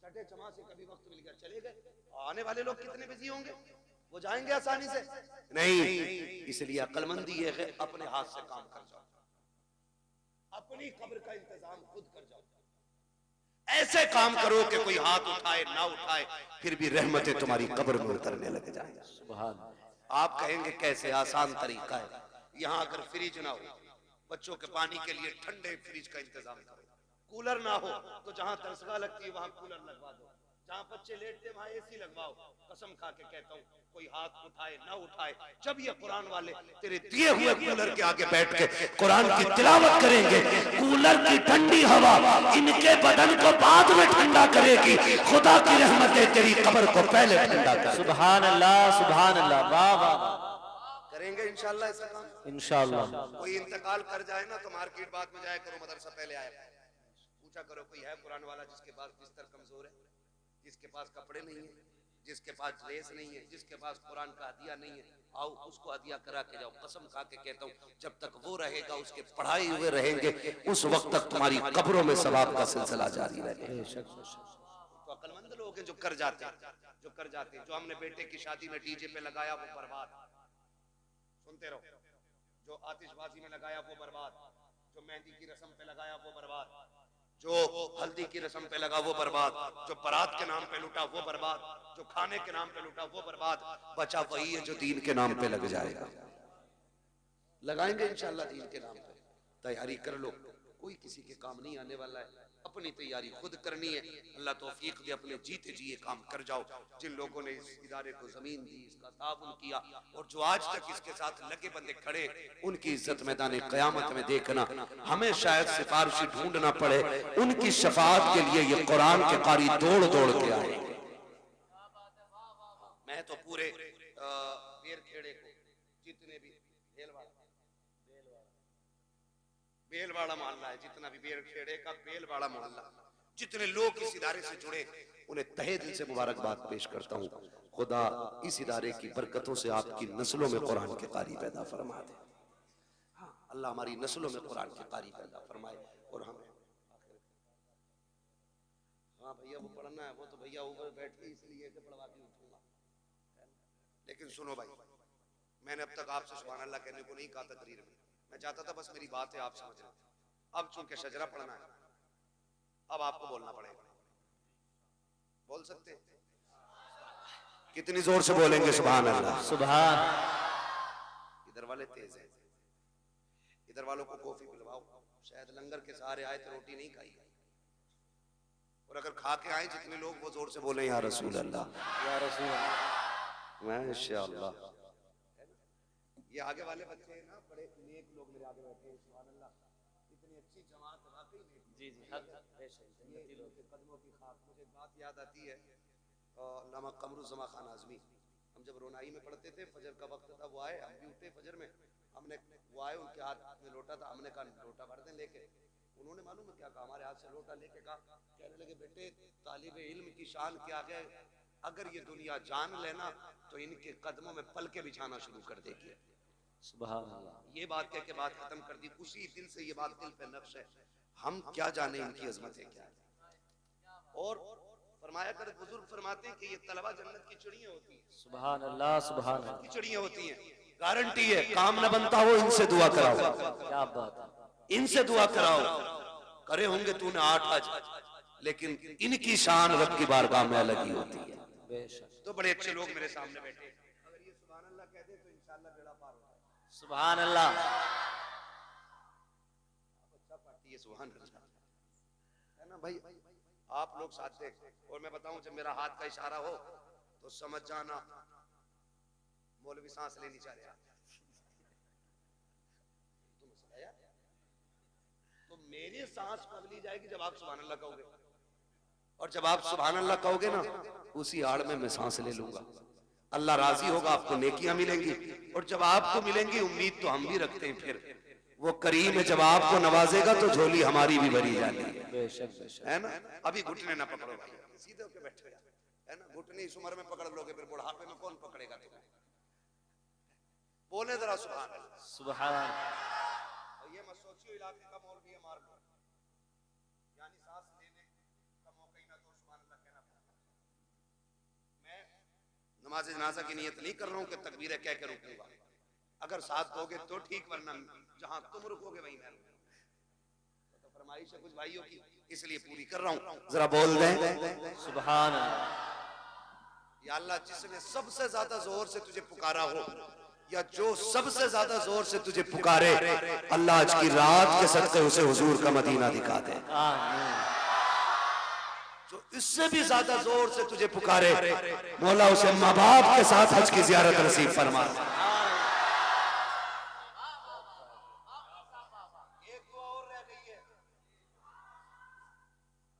चटे चमा से कभी वक्त मिल गया चले गए, आने वाले लोग कितने बिजी होंगे, वो जाएंगे आसानी से नहीं। इसलिए अक्लमंदी ये है, अपने हाथ से काम कर जाओ, अपनी कब्र का इंतजाम खुद कर जाओ। ऐसे काम करो कि कोई हाथ उठाए ना उठाए, फिर भी रहमतें तुम्हारी कब्र में उतरने लग जाए। सुभान। आप कहेंगे कैसे, आसान तरीका है। यहाँ अगर फ्रिज ना हो, बच्चों के पानी के लिए ठंडे फ्रिज का इंतजाम करो। कूलर ना हो तो जहाँ तरसगा लगती है वहां कूलर लगवा दो, जहाँ बच्चे लेटते वहां एसी लगवाओ। कसम खा के कहता हूँ, कोई हाथ उठाए ना उठाए, जब ये कुरान वाले तेरे दिए हुए कूलर के आगे बैठ के कुरान की तिलावत करेंगे, कूलर की ठंडी हवा इनके बदन को बाद में ठंडा करेगी। खुदा की रहमतें तेरी कब्र को पहले ठंडा कर। सुभान अल्लाह, सुभान अल्लाह। वाह वाह। करेंगे इंशाल्लाह ऐसा काम। इंशाल्लाह। कोई इंतकाल कर जाए ना तो मार्केट बाद में जाया करो, मदरसा पहले आया पूछा करो, कोई है कुरान वाला जिसके पास बिस्तर कमजोर है, जिसके पास कपड़े नहीं है, जिसके पास ड्रेस नहीं है, जिसके पास कुरान का हदिया नहीं है, आओ उसको हदिया करा के जाओ। कसम खा के कहता हूँ, जब तक वो रहेगा, उसके पढ़ाई हुए रहेंगे, उस वक्त तक तुम्हारी कब्रों में सवाब का सिलसिला जारी रहेगा। तो अक्लमंद लोग हैं जो कर जाते हैं, जो हमने बेटे की शादी में डीजे पे लगाया वो बर्बाद, सुनते रहो। जो आतिशबाजी में लगाया वो बर्बाद, जो मेहंदी की रस्म पे लगाया वो बर्बाद, जो हल्दी की रस्म पे लगा वो बर्बाद, जो बारात के नाम पे लुटा वो बर्बाद, जो खाने के नाम पे लुटा वो बर्बाद। बचा वही है जो दीन के नाम पे लग जाएगा। लगाएंगे इंशाल्लाह दीन के नाम पे, तैयारी कर लो, कोई किसी के काम नहीं आने वाला है, अपनी तैयारी खुद करनी है। अल्लाह तौफीक दे, अपने जीते जी ये काम कर जाओ। जिन लोगों ने इस इदारे को जमीन दी, इसका ताबुन किया, और जो आज तक इसके साथ लगे बंदे खड़े, उनकी इज्जत मैदान क़यामत में देखना, हमें शायद सिफारिशी ढूंढना पड़े, उनकी शफाअत के लिए ये कुरान के कारी दौड़ दौड़ के आए। मैं तो पूरे बेरखेड़े को, जितने भी बेलवाड़ा मोहल्ला है, जितना भी बेरखेड़े का बेलवाड़ा मोहल्ला, जितने लोग इस इदारे से जुड़े, उन्हें तहे दिल से मुबारकबाद पेश करता हूँ। खुदा इस इदारे की बरकतों से आपकी नस्लों में कुरान के कारी पैदा फरमा दे। हाँ, अल्लाह हमारी नस्लों में कुरान के कारी पैदा फरमाए। और हमें हाँ भैया वो पढ़ना है, वो तो भैया ऊपर बैठ के इसलिए कि पढ़वा के उठूंगा। लेकिन सुनो भाई, मैंने अब तक आपसे सुभान अल्लाह कहने को नहीं कहा तकरीर में, मैं चाहता था बस मेरी बात है आप समझ लें। अब चूंकि शजरा पढ़ना है, अब आपको बोलना पड़ेगा। बोल सकते? कितनी जोर से बोलेंगे सुभान अल्लाह? सुभान। इधर वाले तेज हैं, इधर वालों को कॉफी पिलवाओ। शायद लंगर के सहारे आए तो रोटी नहीं खाई, और अगर खा के आए जितने लोग, वो जोर से बोले या रसूल अल्लाह, या रसूल अल्लाह। माशाअल्लाह। ये आगे वाले बच्चे हैं ना, बड़े नेक लोग मेरे आगे बैठे हैं, सुभान अल्लाह। इतनी अच्छी जमात वाकई में। जी जी, ये कदमों की खाक। मुझे बात याद आती है, अल्लामा कमरुज़्ज़मा खान आज़मी, हम जब रोनाई में पढ़ते थे, फजर का वक्त था, वो आए, हम भी उठे फजर में, हमने वो आए, उनके हाथ में लोटा था, हमने कहा लोटा भर दें लेके। उन्होंने मालूम है क्या कहा, हमारे हाथ से लोटा लेके कहा, कहने लगे बेटे तालिबे इल्म की शान क्या है, अगर ये दुनिया जान लेना तो इनके कदमों में पलके बिछाना शुरू कर देगी। सुभान अल्लाह। ये बात कह के बात खत्म कर दी। उसी दिन से ये बात दिल पे नक्श है, हम क्या जाने इनकी अजमतें क्या है। और फरमाया कर बुजुर्ग फरमाते हैं कि ये तलबा जन्नत की चिड़ियां होती हैं। सुभान अल्लाह, सुभान अल्लाह। की चिड़ियां होती हैं, गारंटी है, काम न बनता हो इनसे दुआ कराओ। क्या बात है, इनसे दुआ कराओ। करे होंगे तूने 8 हज, लेकिन इनकी शान रब की बारगाह में अलग ही होती है। बेशक। तो बड़े अच्छे लोग मेरे सामने बैठे, अगर ये सुभान अल्लाह कह दे तो इंशाअल्लाह बेड़ा पार हो जाए। सुभान अल्लाह। अच्छा पार्टी है, सुभान अल्लाह, है ना भाई? आप लोग साथ देख, और मैं बताऊं, जब मेरा हाथ का इशारा हो तो समझ जाना मौलवी सांस लेनी चाह रहे हैं। तो मेरी सांस पगली जाएगी जब आप सुभान अल्लाह कहोगे, और जब आप सुभान अल्लाह कहोगे ना, उसी आड़ में मैं सांस ले लूंगा। अल्लाह राजी होगा, आपको नेकियां मिलेंगी, और जब आपको मिलेंगी, उम्मीद तो हम भी रखते हैं, फिर वो करीम है, जब आपको नवाजेगा तो झोली हमारी भी भरी जाती है ना। अभी घुटने ना पकड़ो भाई, सीधे होके बैठो यार, है ना। घुटने इस उम्र में पकड़ लोगे, फिर बुढ़ापे में कौन पकड़ेगा तुम्हें। बोले जरा सुभान अल्लाह। सुभान अल्लाह। ये मत सोचियो इलाके का मौलवी मार लो, यानी सांस लेने का मौका ही ना दो, सुभान अल्लाह कहना पड़ता। मैं नमाज जनाजा की नियत नहीं कर रहा हूं कि तकबीरें कह के रुकूंगा, अगर साथ दोगे तो ठीक, वरना जहां तुम रुकोगे वहीं मैं रुकूंगा। तो फरमाइश है कुछ भाइयों की, इसलिए पूरी कर रहा हूं, जरा बोल दें सुभान अल्लाह। या अल्लाह, जिसने सबसे ज्यादा जोर से तुझे पुकारा हो, या जो सबसे ज्यादा जोर से तुझे पुकारे, अल्लाह आज की रात के सदक़े उसे हुजूर का मदीना दिखा दे। जो इससे भी ज्यादा जोर से तुझे पुकारे, मौला उसे माँ बाप के साथ हज की जियारत नसीब फरमा। एक दुआ और रह गई है,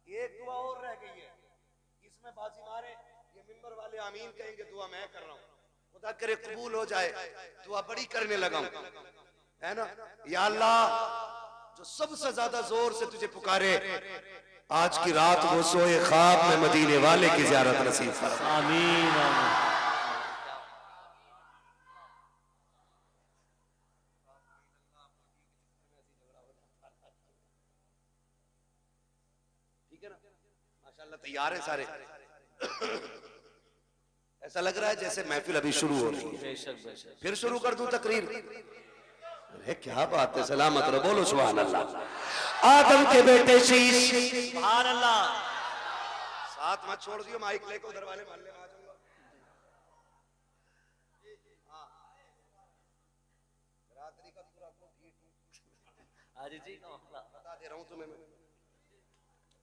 एक दुआ और रह गई है, इसमें बाजी मारे, ये मिंबर वाले आमीन कहेंगे, दुआ मैं कर रहा हूं, खुदा करे कबूल हो जाए, दुआ बड़ी करने लगा हूं, है ना। या अल्लाह, जो सबसे ज्यादा जोर से तुझे पुकारे, आज की रात वो सोए ख्वाब में मदीने वाले की ज़ियारत नसीब फरमा। आमीन आमीन। ठीक है ना, माशाल्लाह तैयार है सारे। ऐसा लग रहा है जैसे महफिल अभी शुरू हो रही है। फिर शुरू कर दूं तकरीर? अरे क्या बात है, सलामत रहो, बोलो सुभान अल्लाह। आदम के बेटे शीश, सुभान अल्लाह। साथ मत छोड़ दियो, माइक लेके उधर वाले मोहल्ले में आ जाऊंगा। रात्रि का पूरा हाजी जी बता दे रहा हूं तुम्हें मैं,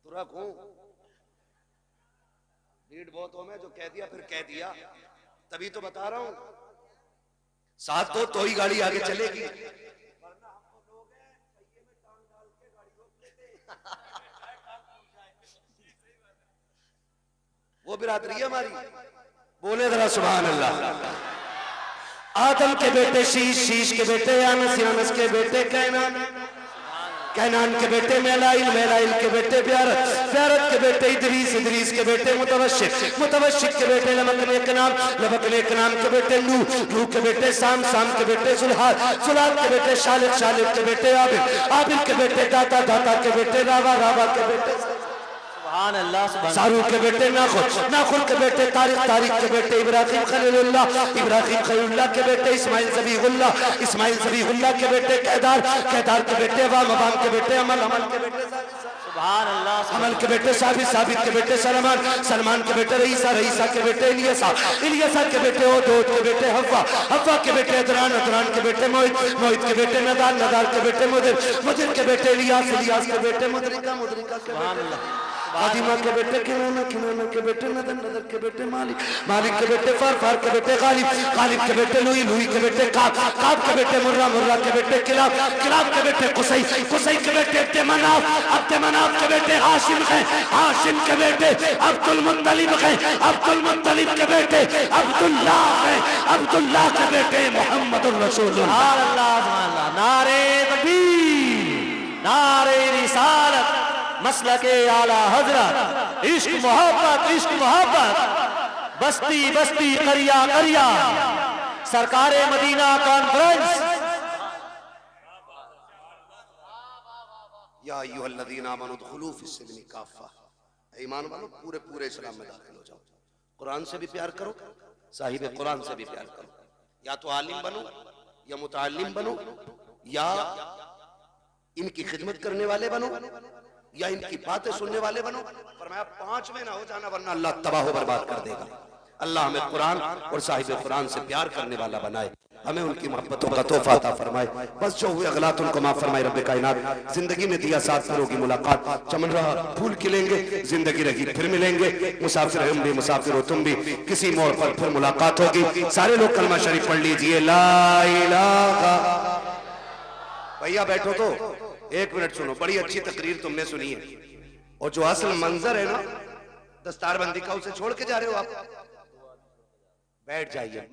तुरा को भीड़ बहुत हो, मैं जो कह दिया फिर कह दिया, तभी तो बता रहा हूं। साथ तो ही गाड़ी आगे चलेगी, वरना हम तो लोग हैं पहिए में टांग डाल के गाड़ी रोक लेते वो बिरादरी है हमारी। बोले जरा सुभान अल्लाह। आदम के बेटे शीश, शीश के बेटे यानस, यानस के बेटे कैनान, कैनान के बेटे मेलाइल, मेलाइल के बेटे ब्यारत, ब्यारत के बेटे इदरीस, इदरीस के बेटे मुतवशिक, मुतवशिक के बेटे लबकने के नाम, लबकने के नाम के बेटे नूह, नूह के बेटे साम, साम के बेटे जुल्हाद, जुल्हाद के बेटे शालिक, शालिक के बेटे आबिल, आबिल के बेटे दाता, दाता के बेटे रावा, रावा के बेटे सुभान अल्लाह। सारू के बेटे नाखुर, नाखुर के बेटे तारिक, तारिक के बेटे इब्राहिम खलीलुल्लाह, इब्राहिम खलीलुल्लाह के बेटे इस्माइल ज़बीहुल्लाह, इस्माइल ज़बीहुल्लाह के बेटे केदार, केदार के बेटे अवाम, अवाम के बेटे अमल, अमल के बेटे सुभान अल्लाह। अमल के बेटे साबित, साबित के बेटे सलमान, सलमान के बेटे रईसा, रईसा के बेटे इलियसा, इलियसा के बेटे ओदोद के बेटे हव्वा, हव्वा के बेटे अदरान, अदरान के बेटे मोहित, मोहित के बेटे नदार, नदार के बेटे मुदिर, मुदिर के बेटे इलियास, इलियास के बेटे मुदरिका, मुदरिका के बेटे फातिमा के बेटे किनाना, किनाना के बेटे नदर, नदर के बेटे मालिक, मालिक के बेटे फार, फार के बेटे गालिब, गालिब के बेटे लुई, लुई के बेटे काब, काब के बेटे मुर्रा, मुर्रा के बेटे किलाब, किलाब के बेटे कुसई, कुसई के बेटे अब्दमनाफ, अब्दमनाफ के बेटे हाशिम हैं, हाशिम के बेटे अब्दुल मुत्तलिब हैं, अब्दुल मुत्तलिब के बेटे अब्दुल्लाह हैं, अब्दुल्लाह के बेटे मोहम्मदुर रसूलुल्लाह। सुभान अल्लाह। नारे तकबीर, नारे रिसालत, मसलके आला हजरत, इश्क मोहब्बत, इश्क मोहब्बत, बस्ती बस्ती करिया करिया, सरकारे मदीना कॉन्फ्रेंस। या अय्युहल्लज़ीना आमनू उदखुलू फिस्सिल्मी काफ़ा, ईमान वालों पूरे पूरे इस्लाम में दाखिल हो जाओ। कुरान से भी प्यार करो, साहिब कुरान से भी प्यार करो, या तो आलिम बनो या मुतअल्लिम बनो, या इनकी खिदमत करने वाले बनो, या इनकी बातें सुनने वाले बनो। फरमाया 5 में ना हो जाना, वरना अल्लाह तबाह बर्बाद कर देगा। अल्लाह हमें कुरान और साहिब कुरान से प्यार करने वाला बनाए, हमें उनकी मोहब्बतों का तोहफा अता फरमाए। बस जो हुए अगलात उनको माफ फरमाए रब्बे कायनात। जिंदगी में दिया साथ फिर होगी मुलाकात, चमन रहा फूल खिलेंगे, जिंदगी रही फिर मिलेंगे। मुसाफिर हम भी, मुसाफिर हो तुम भी, किसी मोड़ पर फिर मुलाकात होगी। सारे लोग कलमा शरीफ पढ़ लीजिए, ला इलाहा। भैया बैठो तो एक मिनट सुनो, बड़ी अच्छी तकरीर तुमने सुनी है, और जो असल मंजर है ना दस्तारबंदी का, उसे छोड़ के जा रहे हो आप। बैठ जाइए।